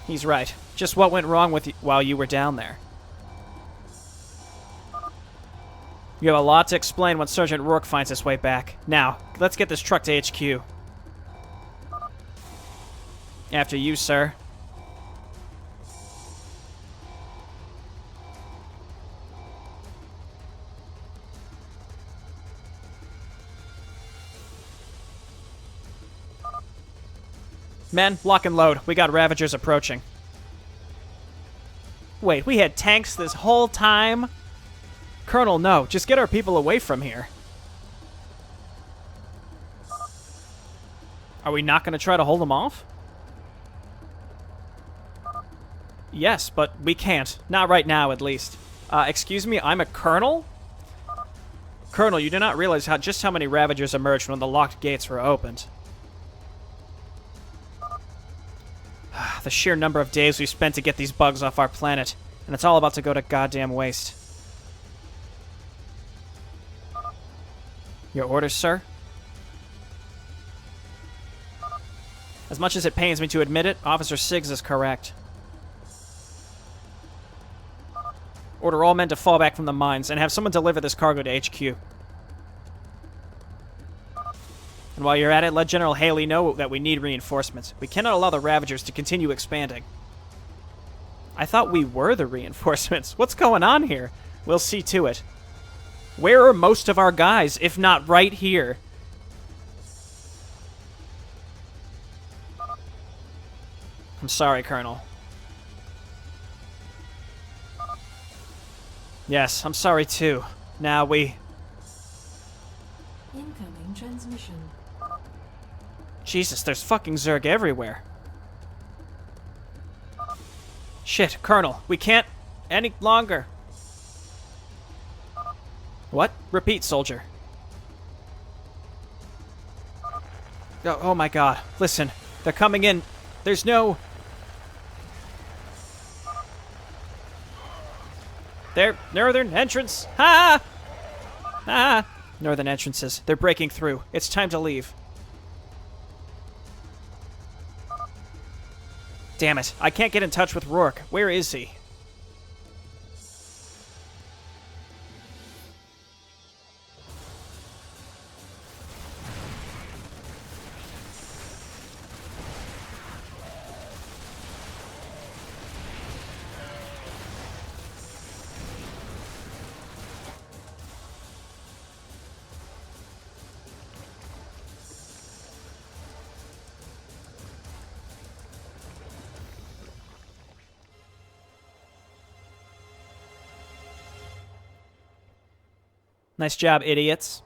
He's right. Just what went wrong with you while you were down there? You have a lot to explain when Sergeant Rourke finds his way back. Now, let's get this truck to HQ. After you, sir. Men, lock and load. We got Ravagers approaching. Wait, we had tanks this whole time? Colonel, no. Just get our people away from here. Are we not going to try to hold them off? Yes, but we can't. Not right now, at least. Excuse me, I'm a colonel? Colonel, you do not realize just how many Ravagers emerged when the locked gates were opened. The sheer number of days we've spent to get these bugs off our planet, and it's all about to go to goddamn waste. Your orders, sir? As much as it pains me to admit it, Officer Siggs is correct. Order all men to fall back from the mines, and have someone deliver this cargo to HQ. And while you're at it, let General Haley know that we need reinforcements. We cannot allow the Ravagers to continue expanding. I thought we were the reinforcements. What's going on here? We'll see to it. Where are most of our guys, if not right here? I'm sorry, Colonel. Yes, I'm sorry too. Now we... Incoming transmission. Jesus, there's fucking Zerg everywhere. Shit, Colonel, we can't any longer. What? Repeat, soldier. Oh my god. Listen, they're coming in. There's no... Their northern entrance. Ha! Ah! Northern entrances. They're breaking through. It's time to leave. Damn it. I can't get in touch with Rourke. Where is he? Nice job, idiots.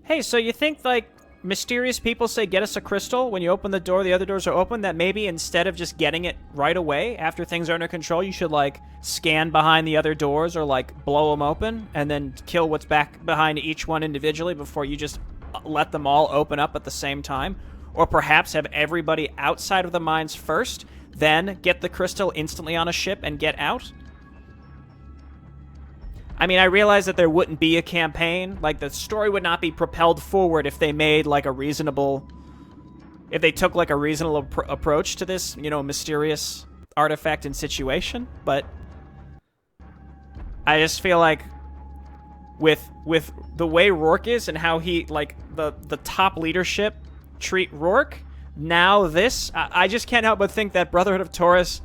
Hey, so you think, like, mysterious people say get us a crystal when you open the door, the other doors are open, that maybe instead of just getting it right away after things are under control, you should, like, scan behind the other doors or, like, blow them open and then kill what's back behind each one individually before you just let them all open up at the same time? Or perhaps have everybody outside of the mines first, then get the crystal instantly on a ship and get out? I mean, I realize that there wouldn't be a campaign. Like, the story would not be propelled forward if they made, like, a reasonable... If they took, like, a reasonable approach to this, you know, mysterious artifact and situation. But I just feel like with the way Rourke is and how he, like, the top leadership treat Rourke, now this, I just can't help but think that Brotherhood of Taurus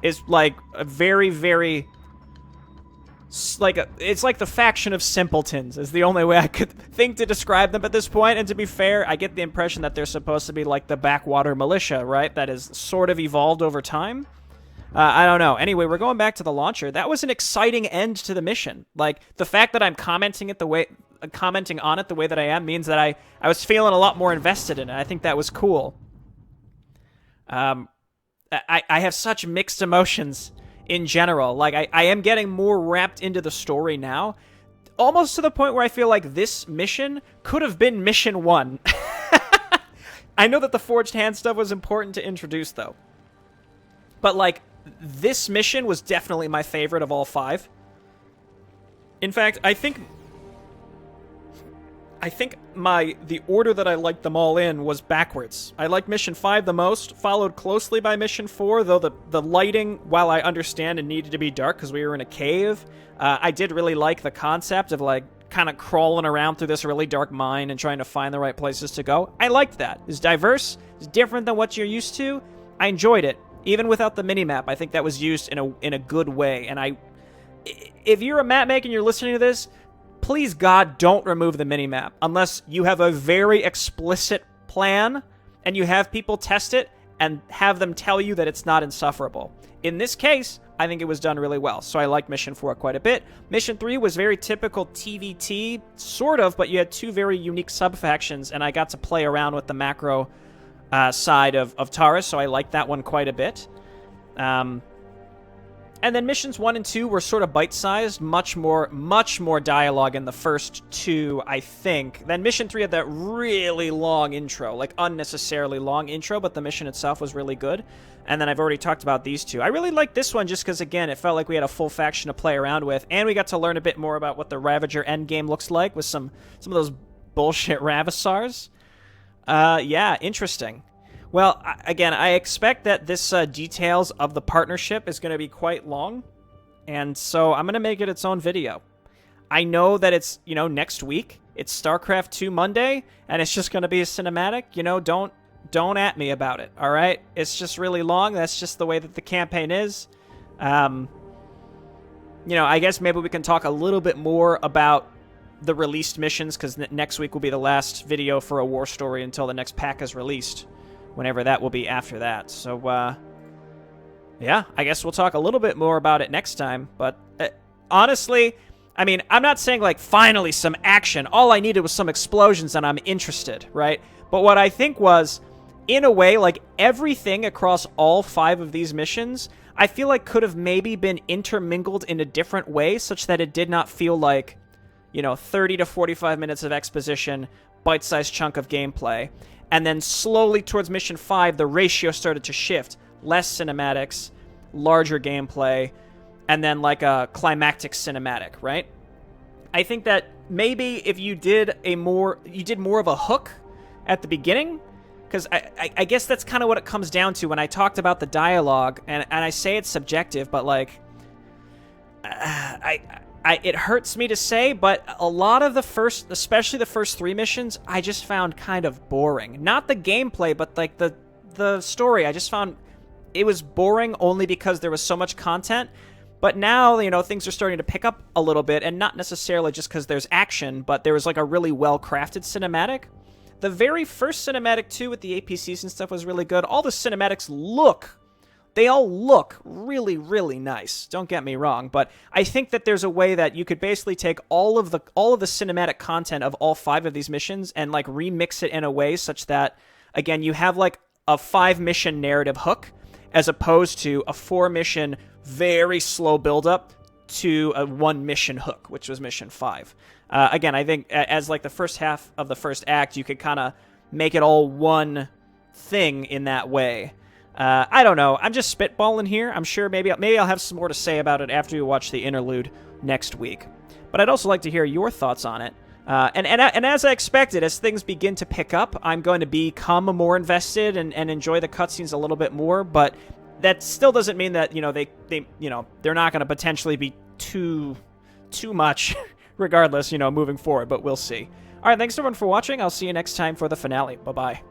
is, like, a very, very... it's like the faction of simpletons is the only way I could think to describe them at this point. And to be fair, I get the impression that they're supposed to be like the backwater militia, right? That is sort of evolved over time. I don't know. Anyway, we're going back to the launcher. That was an exciting end to the mission. Like, the fact that I'm commenting on it the way that I am means that I was feeling a lot more invested in it. I think that was cool. I have such mixed emotions in general. Like, I am getting more wrapped into the story now, almost to the point where I feel like this mission could have been Mission 1. I know that the Forged Hand stuff was important to introduce, though. But, like, this mission was definitely my favorite of all 5. In fact, I think the order that I liked them all in was backwards. I liked Mission 5 the most, followed closely by Mission 4, though the lighting, while I understand it needed to be dark because we were in a cave, I did really like the concept of, like, kind of crawling around through this really dark mine and trying to find the right places to go. I liked that. It's diverse, it's different than what you're used to. I enjoyed it. Even without the minimap, I think that was used in a good way. And if you're a map maker and you're listening to this, please, God, don't remove the minimap unless you have a very explicit plan and you have people test it and have them tell you that it's not insufferable. In this case, I think it was done really well, so I liked Mission 4 quite a bit. Mission 3 was very typical TVT, sort of, but you had 2 very unique sub-factions, and I got to play around with the macro side of Taurus, so I liked that one quite a bit. And then Missions 1 and 2 were sort of bite-sized, much more dialogue in the first 2, I think. Then Mission 3 had that really long intro, like unnecessarily long intro, but the mission itself was really good. And then I've already talked about these 2. I really liked this one just because, again, it felt like we had a full faction to play around with, and we got to learn a bit more about what the Ravager endgame looks like with some of those bullshit Ravissars. Yeah, interesting. Well, again, I expect that this details of the partnership is going to be quite long, and so I'm going to make it its own video. I know that it's, you know, next week. It's StarCraft II Monday, and it's just going to be a cinematic. You know, don't at me about it, all right? It's just really long. That's just the way that the campaign is. You know, I guess maybe we can talk a little bit more about the released missions, because next week will be the last video for a war story until the next pack is released. Whenever that will be after that. So, yeah, I guess we'll talk a little bit more about it next time. But honestly, I mean, I'm not saying, like, finally some action. All I needed was some explosions and I'm interested, right? But what I think was, in a way, like, everything across all 5 of these missions, I feel like could have maybe been intermingled in a different way such that it did not feel like, 30 to 45 minutes of exposition, bite-sized chunk of gameplay. And then slowly towards Mission 5, the ratio started to shift. Less cinematics, larger gameplay, and then like a climactic cinematic, right? I think that maybe if you did more of a hook at the beginning, because I guess that's kind of what it comes down to when I talked about the dialogue, and I say it's subjective, but like, it hurts me to say, but a lot of especially the first 3 missions, I just found kind of boring. Not the gameplay, but like the story. I just found it was boring only because there was so much content. But now, things are starting to pick up a little bit, and not necessarily just because there's action, but there was like a really well-crafted cinematic. The very first cinematic, too, with the APCs and stuff was really good. All the cinematics they all look really, really nice. Don't get me wrong, but I think that there's a way that you could basically take all of the cinematic content of all 5 of these missions and like remix it in a way such that, again, you have like a 5-mission narrative hook as opposed to a 4-mission very slow build-up to a 1-mission hook, which was Mission 5. Again, I think as like the first half of the first act, you could kind of make it all one thing in that way. I don't know. I'm just spitballing here. I'm sure maybe I'll have some more to say about it after we watch the interlude next week. But I'd also like to hear your thoughts on it. And as I expected, as things begin to pick up, I'm going to become more invested and enjoy the cutscenes a little bit more. But that still doesn't mean that they're not going to potentially be too much, regardless, moving forward. But we'll see. All right, thanks everyone for watching. I'll see you next time for the finale. Bye bye.